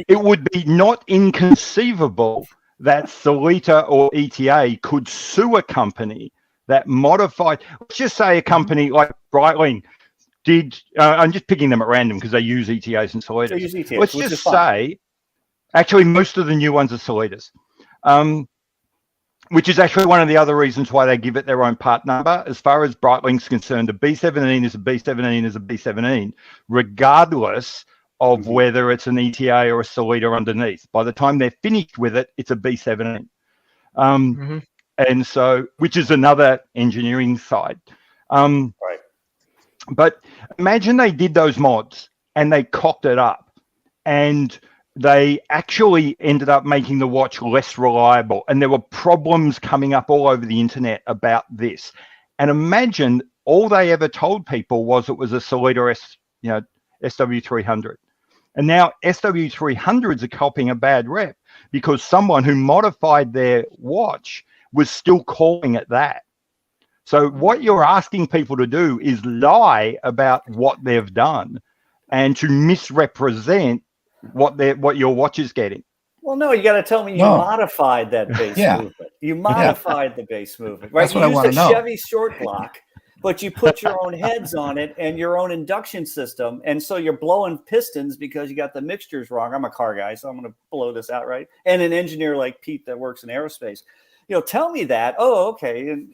would be not inconceivable that Sellita or ETA could sue a company that modified. Let's just say a company like Breitling did. I'm just picking them at random because they use ETAs and Sellitas. They use ETAs, let's just say, actually, most of the new ones are Sellitas. Which is actually one of the other reasons why they give it their own part number. As far as Breitling's concerned, a B17 is a B17 is a B17, regardless of whether it's an ETA or a Sellita underneath. By the time they're finished with it, it's a B17. And so, which is another engineering side. Right. But imagine they did those mods and they cocked it up, and they actually ended up making the watch less reliable, and there were problems coming up all over the internet about this. And imagine all they ever told people was it was a Sellita SW300, and now SW300s are copying a bad rep because someone who modified their watch was still calling it that. So what you're asking people to do is lie about what they've done and to misrepresent what your watch is getting. Well, no, you got to tell me you modified that base movement. You modified the base movement, right? That's what I want to know. You used a Chevy short block, but you put your own heads on it and your own induction system, and so you're blowing pistons because you got the mixtures wrong. I'm a car guy, so I'm going to blow this out, right? And an engineer like Pete that works in aerospace, tell me that. Oh, okay, and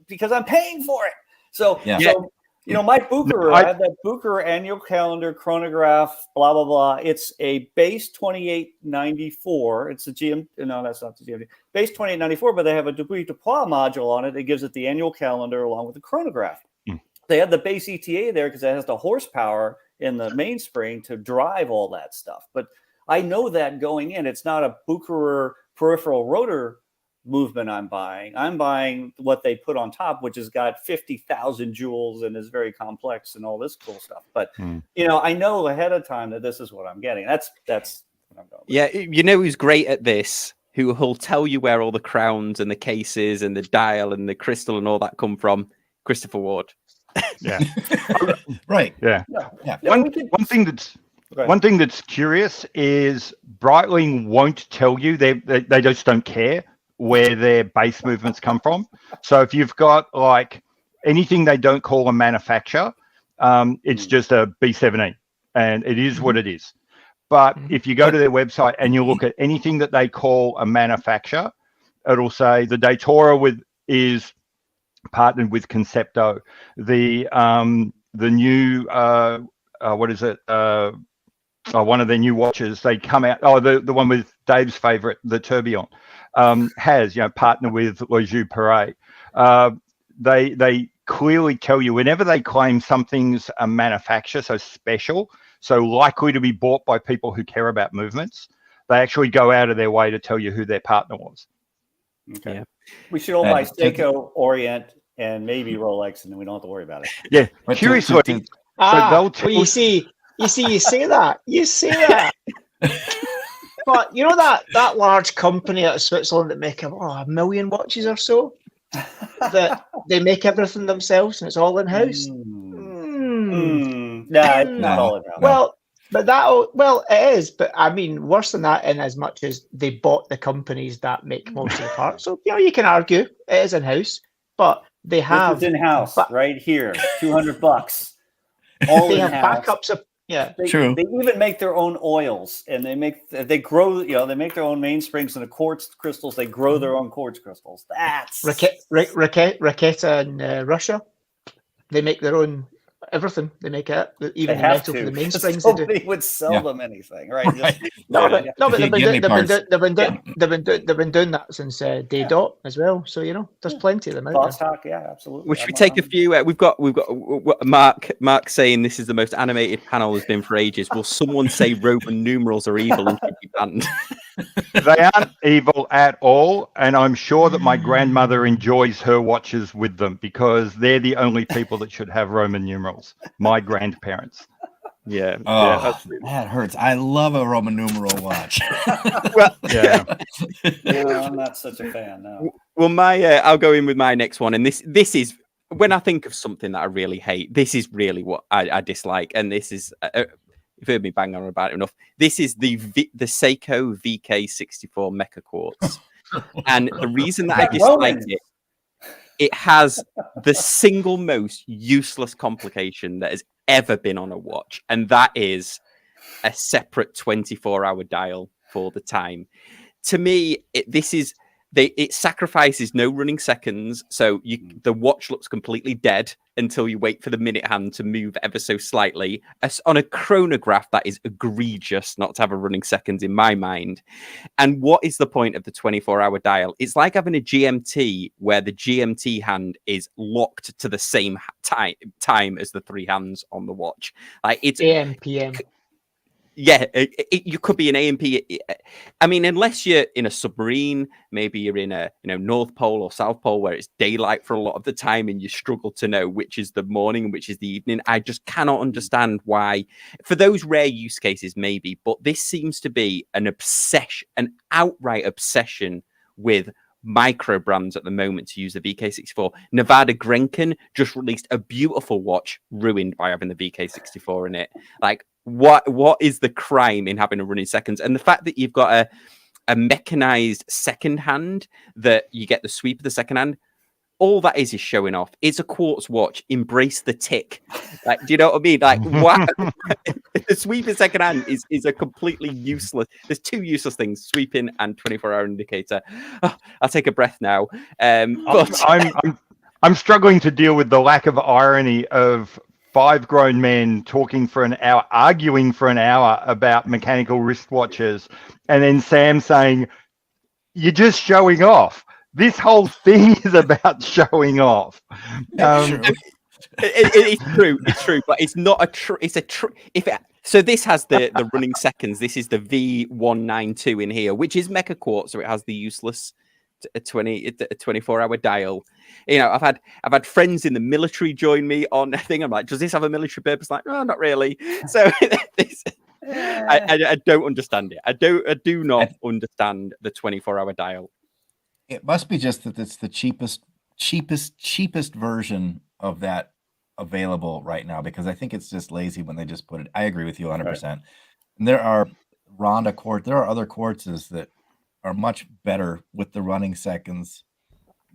because I'm paying for it. So. My Bucherer, I have that Bucherer annual calendar chronograph, blah, blah, blah. It's a base 2894. It's a GM. No, that's not the GMT. Base 2894, but they have a Dupuis module on it that gives it the annual calendar along with the chronograph. They have the base ETA there because it has the horsepower in the mainspring to drive all that stuff. But I know that going in, it's not a Bucherer peripheral rotor movement I'm buying. I'm buying what they put on top, which has got 50,000 joules and is very complex and all this cool stuff. But I know ahead of time that this is what I'm getting. That's what I'm going with. Yeah, you know who's great at this? Who will tell you where all the crowns and the cases and the dial and the crystal and all that come from? Christopher Ward. Yeah. Right. Yeah. Yeah. One thing that's curious is Breitling won't tell you. They just don't care where their base movements come from. So if you've got like anything they don't call a manufacturer, it's just a B7E, and it is what it is. But if you go to their website and you look at anything that they call a manufacturer, it'll say the Datora is partnered with Concepto. The new what is it? One of their new watches, they come out. Oh, the one with Dave's favorite, the Tourbillon, has partnered with Lejeune Perret. They clearly tell you whenever they claim something's a manufacturer, so special, so likely to be bought by people who care about movements, they actually go out of their way to tell you who their partner was. Okay. Yeah. We should all buy Seiko, Orient, and maybe Rolex, and then we don't have to worry about it. Yeah. Curiously, well, you say that. You say that. But you know that large company out of Switzerland that make 1 million watches or so, that they make everything themselves and it's all in house. Nah, it's not all in house. Well, but it is. But I mean, worse than that, in as much as they bought the companies that make most of the parts. So you can argue it is in house, but they have in house right here, $200. They have backups of. Yeah, true. They even make their own oils, and they grow. They make their own mainsprings and the quartz crystals. They grow their own quartz crystals. That's Raketa in Russia. They make their own everything. They make it. Even the metal for the mainsprings. Nobody would sell them anything, right? But they've been doing that since day dot as well. So there's plenty of them out there. Yeah, absolutely. Should we take a few? We've got Mark saying this is the most animated panel has been for ages. Will someone say Roman numerals are evil and should be banned? They aren't evil at all, and I'm sure that my grandmother enjoys her watches with them because they're the only people that should have Roman numerals. My grandparents. Yeah. Oh, that hurts. I love a Roman numeral watch. Well, yeah. I'm not such a fan. No. Well, I'll go in with my next one, and this is when I think of something that I really hate. This is really what I dislike, and this is. You've heard me bang on about it enough. This is the Seiko VK64 Mecha Quartz. And the reason that I dislike it has the single most useless complication that has ever been on a watch. And that is a separate 24-hour dial for the time. To me, it sacrifices no running seconds. So the watch looks completely dead until you wait for the minute hand to move ever so slightly. On a chronograph, that is egregious not to have a running seconds in my mind. And what is the point of the 24-hour dial? It's like having a GMT where the GMT hand is locked to the same time as the three hands on the watch. Like it's AM, PM. Yeah, you could be an AMP. I mean, unless you're in a submarine, maybe you're in a North Pole or South Pole where it's daylight for a lot of the time and you struggle to know which is the morning and which is the evening. I just cannot understand why. For those rare use cases, maybe, but this seems to be an obsession, an outright obsession with micro brands at the moment to use the VK64. Nevada Grenken just released a beautiful watch ruined by having the VK64 in it. Like, what is the crime in having a running seconds? And the fact that you've got a mechanized second hand, that you get the sweep of the second hand, all that is showing off. It's a quartz watch. Embrace the tick. Like, do you know what I mean? Like, what? The sweep in second hand is a completely useless. There's two useless things: sweeping and 24-hour indicator. Oh, I'll take a breath now. But I'm struggling to deal with the lack of irony of 5 grown men talking for an hour, arguing for an hour about mechanical wristwatches, and then Sam saying, "You're just showing off." This whole thing is about showing off. It's true. It's true, but it's not a true. It's a true. So this has the running seconds. This is the V192 in here, which is Mecha Quartz, so it has the useless 24-hour dial. You know, I've had friends in the military join me on a thing. I'm like, does this have a military purpose? Like, no, not really. So I don't understand it. I do not understand the 24-hour dial. It must be just that it's the cheapest version of that available right now, because I think it's just lazy when they just put it. I agree with you 100%. Right. And there are Ronda quartz. There are other quartzes that are much better with the running seconds.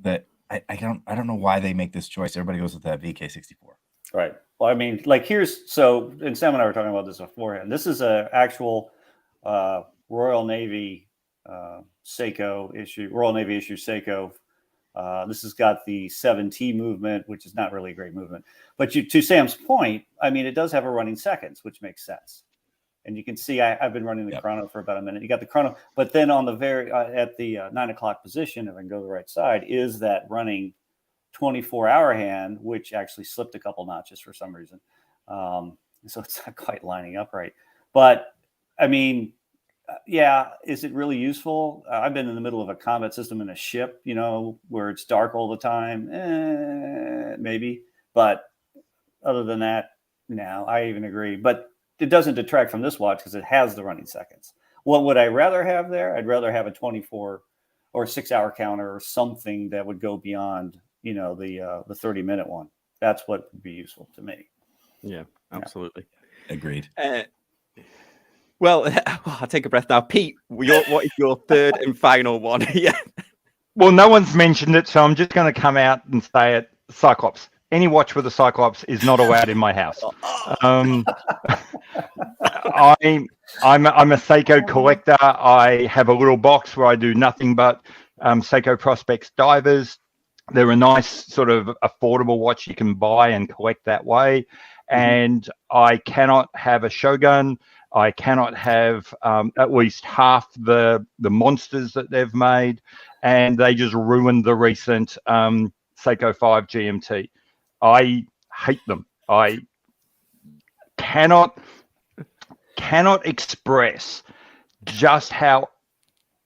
That I don't know why they make this choice. Everybody goes with that VK64. Right. Well, I mean, like and Sam and I were talking about this beforehand. This is an actual Royal Navy Seiko issue. Royal Navy issue Seiko. This has got the 7T movement, which is not really a great movement. But to Sam's point, I mean, it does have a running seconds, which makes sense. And you can see I've been running the chrono for about a minute. You got the chrono, but then on the very at the 9 o'clock position, if I can go to the right side, is that running 24-hour hand, which actually slipped a couple notches for some reason. So it's not quite lining up right. But I mean, is it really useful? I've been in the middle of a combat system in a ship, you know, where it's dark all the time. Maybe. But other than that, no, I even agree. But it doesn't detract from this watch because it has the running seconds. What would I rather have there? I'd rather have a 24 or 6-hour counter or something that would go beyond, you know, the 30-minute one. That's what would be useful to me. Yeah, absolutely. Agreed. Well, I'll take a breath now. Pete, what is your third and final one? Yeah. Well, no one's mentioned it, so I'm just going to come out and say it. Cyclops. Any watch with a Cyclops is not allowed in my house. I'm a Seiko collector. I have a little box where I do nothing but Seiko Prospects divers. They're a nice sort of affordable watch you can buy and collect that way. And I cannot have a Shogun. I cannot have at least half the monsters that they've made. And they just ruined the recent Seiko 5 GMT. I hate them. I cannot express just how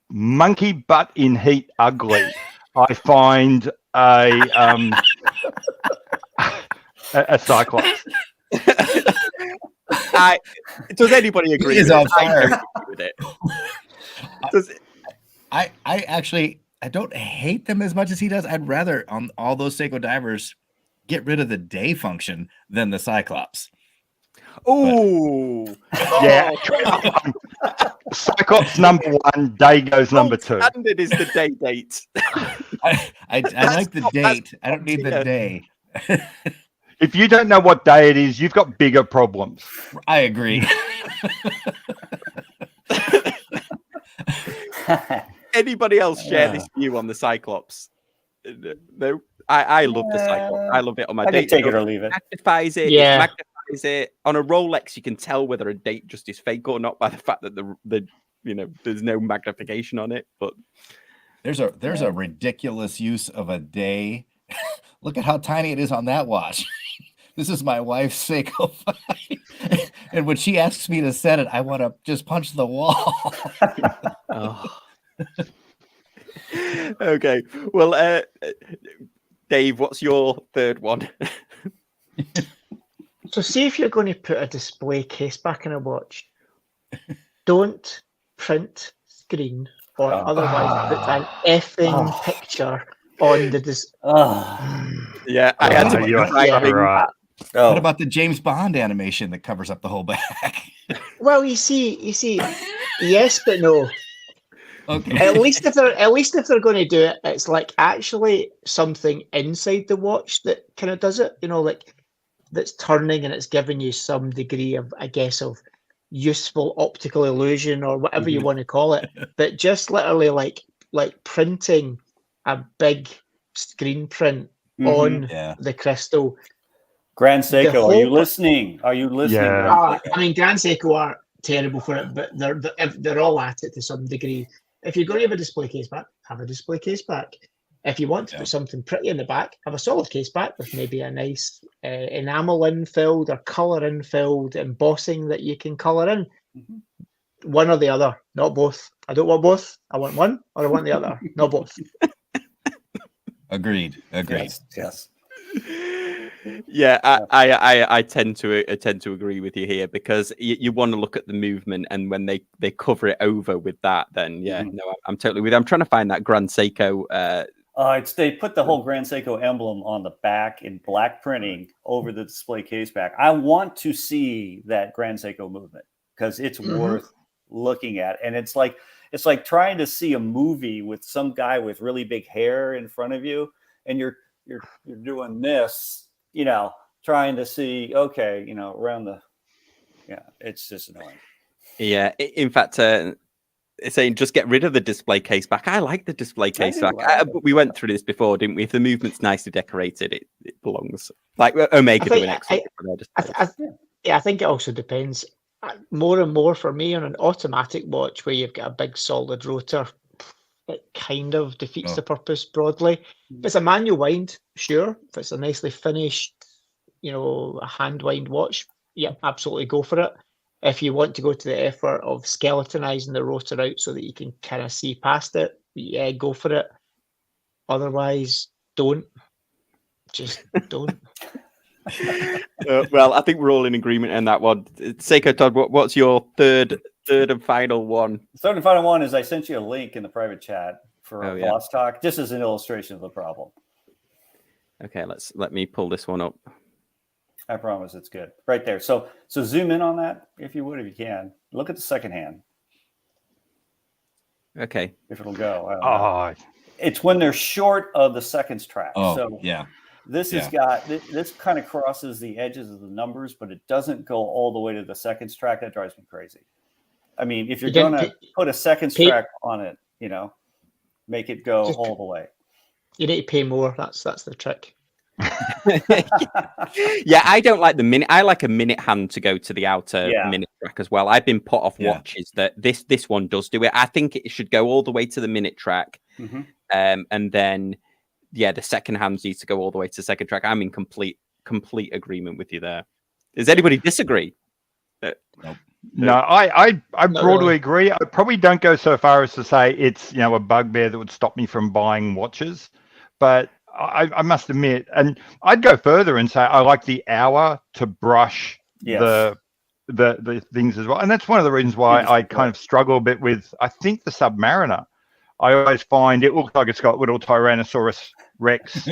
monkey butt in heat ugly I find a Cyclops. Does anybody agree? Is on fire with it. I actually don't hate them as much as he does. I'd rather on all those Seiko divers get rid of the day function than the Cyclops. Oh, yeah. Cyclops number 1, day goes number 2. Standard is the day date. I like the date. I don't need the day. If you don't know what day it is, you've got bigger problems. I agree. Anybody else share this view on the Cyclops? No, I love the Cyclops. I love it on my date. Take it or leave it. Magnifies it. Yeah. It magnifies it. On a Rolex, you can tell whether a date just is fake or not by the fact that the there's no magnification on it. But there's a ridiculous use of a day. Look at how tiny it is on that watch. This is my wife's Seiko 5. And when she asks me to set it, I want to just punch the wall. Oh. Okay. Well, Dave, what's your third one? So see if you're going to put a display case back in a watch, don't print screen or otherwise put an effing picture on the Yeah, I had to right. What about the James Bond animation that covers up the whole back? Well, you see, yes, but no. Okay. At least if they're going to do it, it's like actually something inside the watch that kind of does it. You know, like that's turning and it's giving you some degree of, I guess, of useful optical illusion or whatever you want to call it. But just literally like printing a big screen print on the crystal. Grand Seiko, are you listening? Are you listening? Yeah. I mean, Grand Seiko are terrible for it, but they're all at it to some degree. If you're going to have a display case back, have a display case back. If you want to put something pretty in the back, have a solid case back with maybe a nice enamel infilled or colour infilled embossing that you can colour in. One or the other, not both. I don't want both. I want one or I want the other, not both. Agreed. Yes. Yeah, I tend to agree with you here, because you want to look at the movement, and when they cover it over with that, then no, I'm totally with you. I'm trying to find that Grand Seiko. They put the whole Grand Seiko emblem on the back in black printing over the display case back. I want to see that Grand Seiko movement, because it's worth looking at, and it's like trying to see a movie with some guy with really big hair in front of you, and you're doing this, trying to see, okay, around the, it's just annoying. Yeah, in fact, saying just get rid of the display case back. I like the display case back. But we went through this before, didn't we? If the movement's nicely decorated, it belongs. Like Omega do an excellent I think it also depends. More and more for me on an automatic watch where you've got a big solid rotor, it kind of defeats the purpose broadly. If it's a manual wind, sure. If it's a nicely finished, a hand wind watch, absolutely go for it. If you want to go to the effort of skeletonizing the rotor out so that you can kind of see past it, go for it. Otherwise, don't. Just don't. Well, I think we're all in agreement on that one. Seiko Todd, what's your third and final one? Third and final one is I sent you a link in the private chat for Boss Talk, just as an illustration of the problem. Okay, let me pull this one up. I promise it's good. Right there. So zoom in on that, if you can. Look at the second hand. Okay. If it'll go. I don't know. It's when they're short of the seconds track. This has got, this kind of crosses the edges of the numbers, but it doesn't go all the way to the seconds track. That drives me crazy. I mean, if you're going to put a seconds track on it, make it go all the way. You need to pay more. That's the trick. Yeah, I don't like the minute. I like a minute hand to go to the outer minute track as well. I've been put off watches that this one does do it. I think it should go all the way to the minute track, and then the second hands needs to go all the way to the second track. I'm in complete agreement with you there. Does anybody disagree? No, I broadly agree. I probably don't go so far as to say it's a bugbear that would stop me from buying watches, but I must admit, and I'd go further and say I like the hour to brush the things as well, and that's one of the reasons why I kind of struggle a bit with. I think the Submariner. I always find it looks like it's got little Tyrannosaurus Rex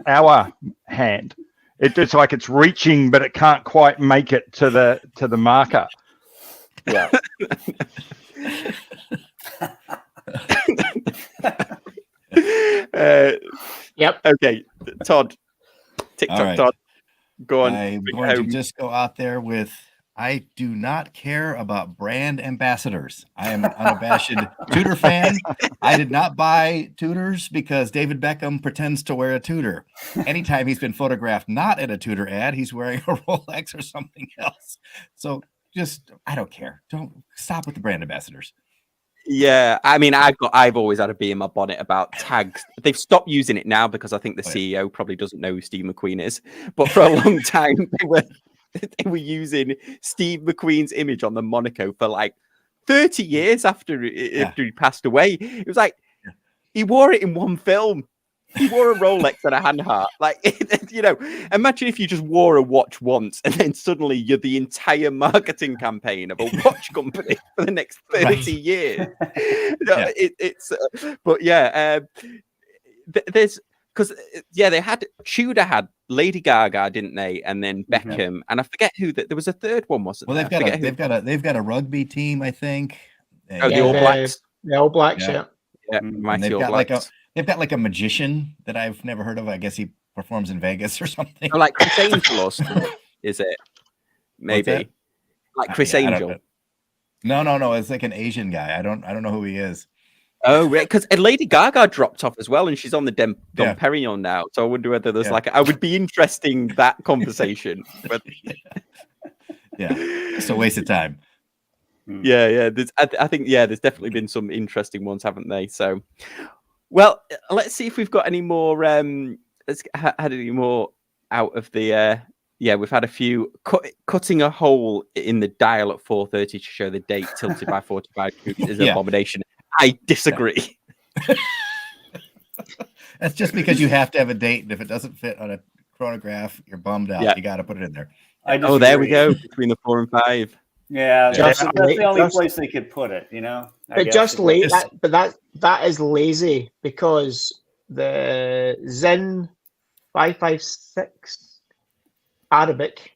hour hand. It's like it's reaching, but it can't quite make it to the marker. Yeah. Yep. Okay, Todd. TikTok, right. Todd. Go on. I'm going to just go out there with, I do not care about brand ambassadors. I am an unabashed Tudor fan. I did not buy Tudors because David Beckham pretends to wear a Tudor. Anytime he's been photographed not in a Tudor ad, he's wearing a Rolex or something else. So I don't care. Don't stop with the brand ambassadors. Yeah, I mean, I've always had a bee in my bonnet about tags. They've stopped using it now because I think the CEO probably doesn't know who Steve McQueen is. But for a long time, they were using Steve McQueen's image on the Monaco for like 30 years after he passed away. It was like he wore it in one film. He wore a Rolex and a hand heart. Like, imagine if you just wore a watch once and then suddenly you're the entire marketing campaign of a watch company for the next 30 years. There's because Tudor had Lady Gaga, didn't they? And then Beckham, and I forget who there was a third one, wasn't there? Well, they've got a rugby team, I think. The All Blacks. The All Blacks, yeah. Mighty All Blacks. They've got like a magician that I've never heard of. I guess he performs in Vegas or something. Or like Chris Angel, is it? Maybe like Chris Angel. No. It's like an Asian guy. I don't know who he is. Oh, right. Because Lady Gaga dropped off as well, and she's on the Dom Perignon now. So I wonder whether there's I would be interesting that conversation. But it's a waste of time. Yeah. I think there's definitely been some interesting ones, haven't they? So, well, let's see if we've got any more. Had any more out of the. We've had a few cutting a hole in the dial at 4:30 to show the date tilted by 45 degrees is an abomination. I disagree. That's just because you have to have a date, and if it doesn't fit on a chronograph, you're bummed out. You got to put it in there. Oh, there we go. Between the 4 and 5. Yeah, that's the only place they could put it. But just late. That is lazy because the Zin 556 Arabic.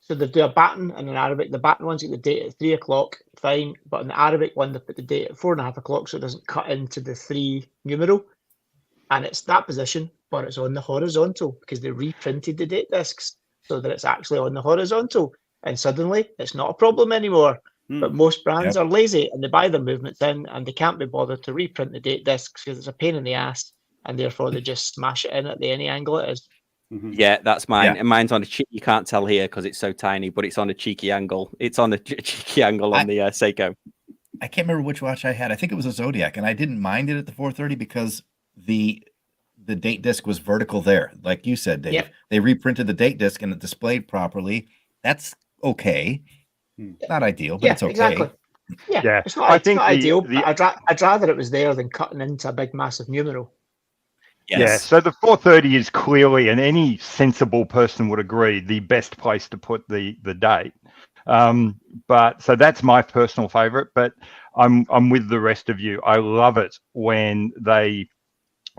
So they do a baton and an Arabic. The baton one's got the date at 3 o'clock, fine. But in the Arabic one, they put the date at 4.5 o'clock, so it doesn't cut into the 3 numeral. And it's that position, but it's on the horizontal because they reprinted the date discs so that it's actually on the horizontal. And suddenly, it's not a problem anymore. But most brands are lazy and they buy the movements in and they can't be bothered to reprint the date discs because it's a pain in the ass. And therefore, they just smash it in at any angle it is. Yeah, that's mine. And mine's on a cheeky, you can't tell here because it's so tiny, but it's on a cheeky angle. It's on a cheeky angle on the Seiko. I can't remember which watch I had. I think it was a Zodiac, and I didn't mind it at the 430 because the date disc was vertical there. Like you said, Dave. Yep. They reprinted the date disc and it displayed properly. That's okay. Not ideal, but it's okay. Exactly. Yeah. It's not ideal. I'd rather it was there than cutting into a big, massive numeral. Yes. Yeah, so the 430 is clearly, and any sensible person would agree, the best place to put the date. But so that's my personal favorite, but I'm with the rest of you. I love it when they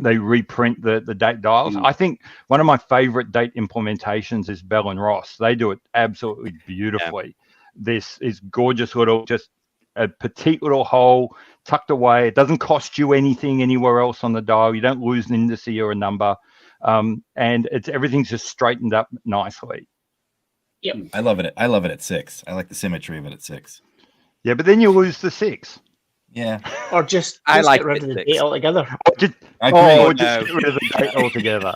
reprint the date dials. I think one of my favorite date implementations is Bell and Ross. They do it absolutely beautifully. Yeah. This is gorgeous little, just a petite little hole tucked away. It doesn't cost you anything anywhere else on the dial. You don't lose an indice or a number. And everything's just straightened up nicely. Yep. I love it at 6. I like the symmetry of it at 6. Yeah, but then you lose the 6 Yeah. Or just get rid of the date altogether. Just get rid of the date altogether.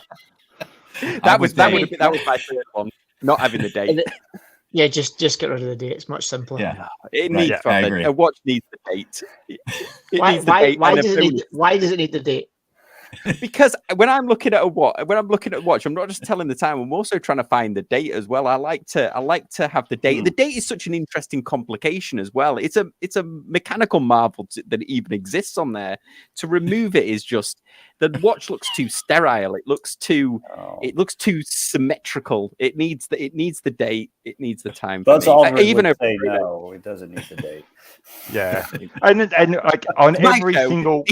That was my third one. Not having the date. Yeah, just get rid of the date. It's much simpler. Yeah, it needs. I agree. A watch needs the date. Why does it need the date? Because when I'm looking at a watch, I'm not just telling the time. I'm also trying to find the date as well. I like to have the date. The date is such an interesting complication as well. It's a mechanical marvel that it even exists on there. To remove it is just the watch looks too sterile. It looks too symmetrical. It needs the date. It needs the time. That's all. Even if no, it doesn't need the date. Yeah, and like on every single.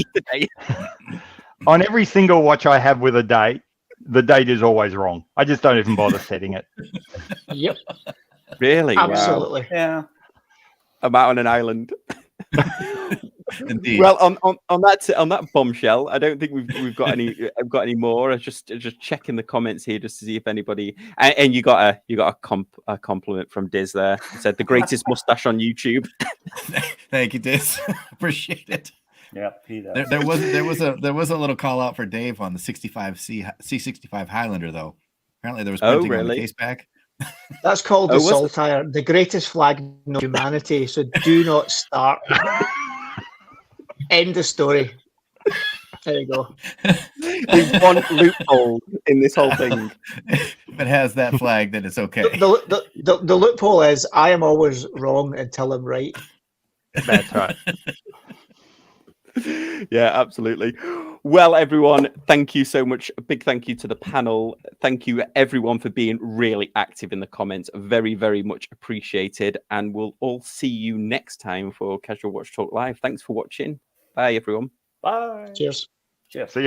On every single watch I have with a date, the date is always wrong. I just don't even bother setting it. Yep. Really? Absolutely. Wow. Yeah. I'm out on an island. Indeed. Well, on that bombshell, I don't think we've got any more. I was just checking the comments here just to see if anybody. And you got a compliment from Diz there. It said the greatest mustache on YouTube. Thank you, Diz. Appreciate it. Yeah, he does. There was a little call out for Dave on the 65 C65 Highlander though. Apparently there was printing on the case back. That's called the Saltire, the greatest flag in humanity. So do not start. End the story. There you go. There's one loophole in this whole thing. If it has that flag, then it's okay. The loophole is I am always wrong until I'm right. That's right. Yeah, absolutely. Well, everyone, thank you so much. A big thank you to the panel. Thank you, everyone, for being really active in the comments. Very, very much appreciated. And we'll all see you next time for Casual Watch Talk Live. Thanks for watching. Bye, everyone. Bye. Cheers. Cheers. See you.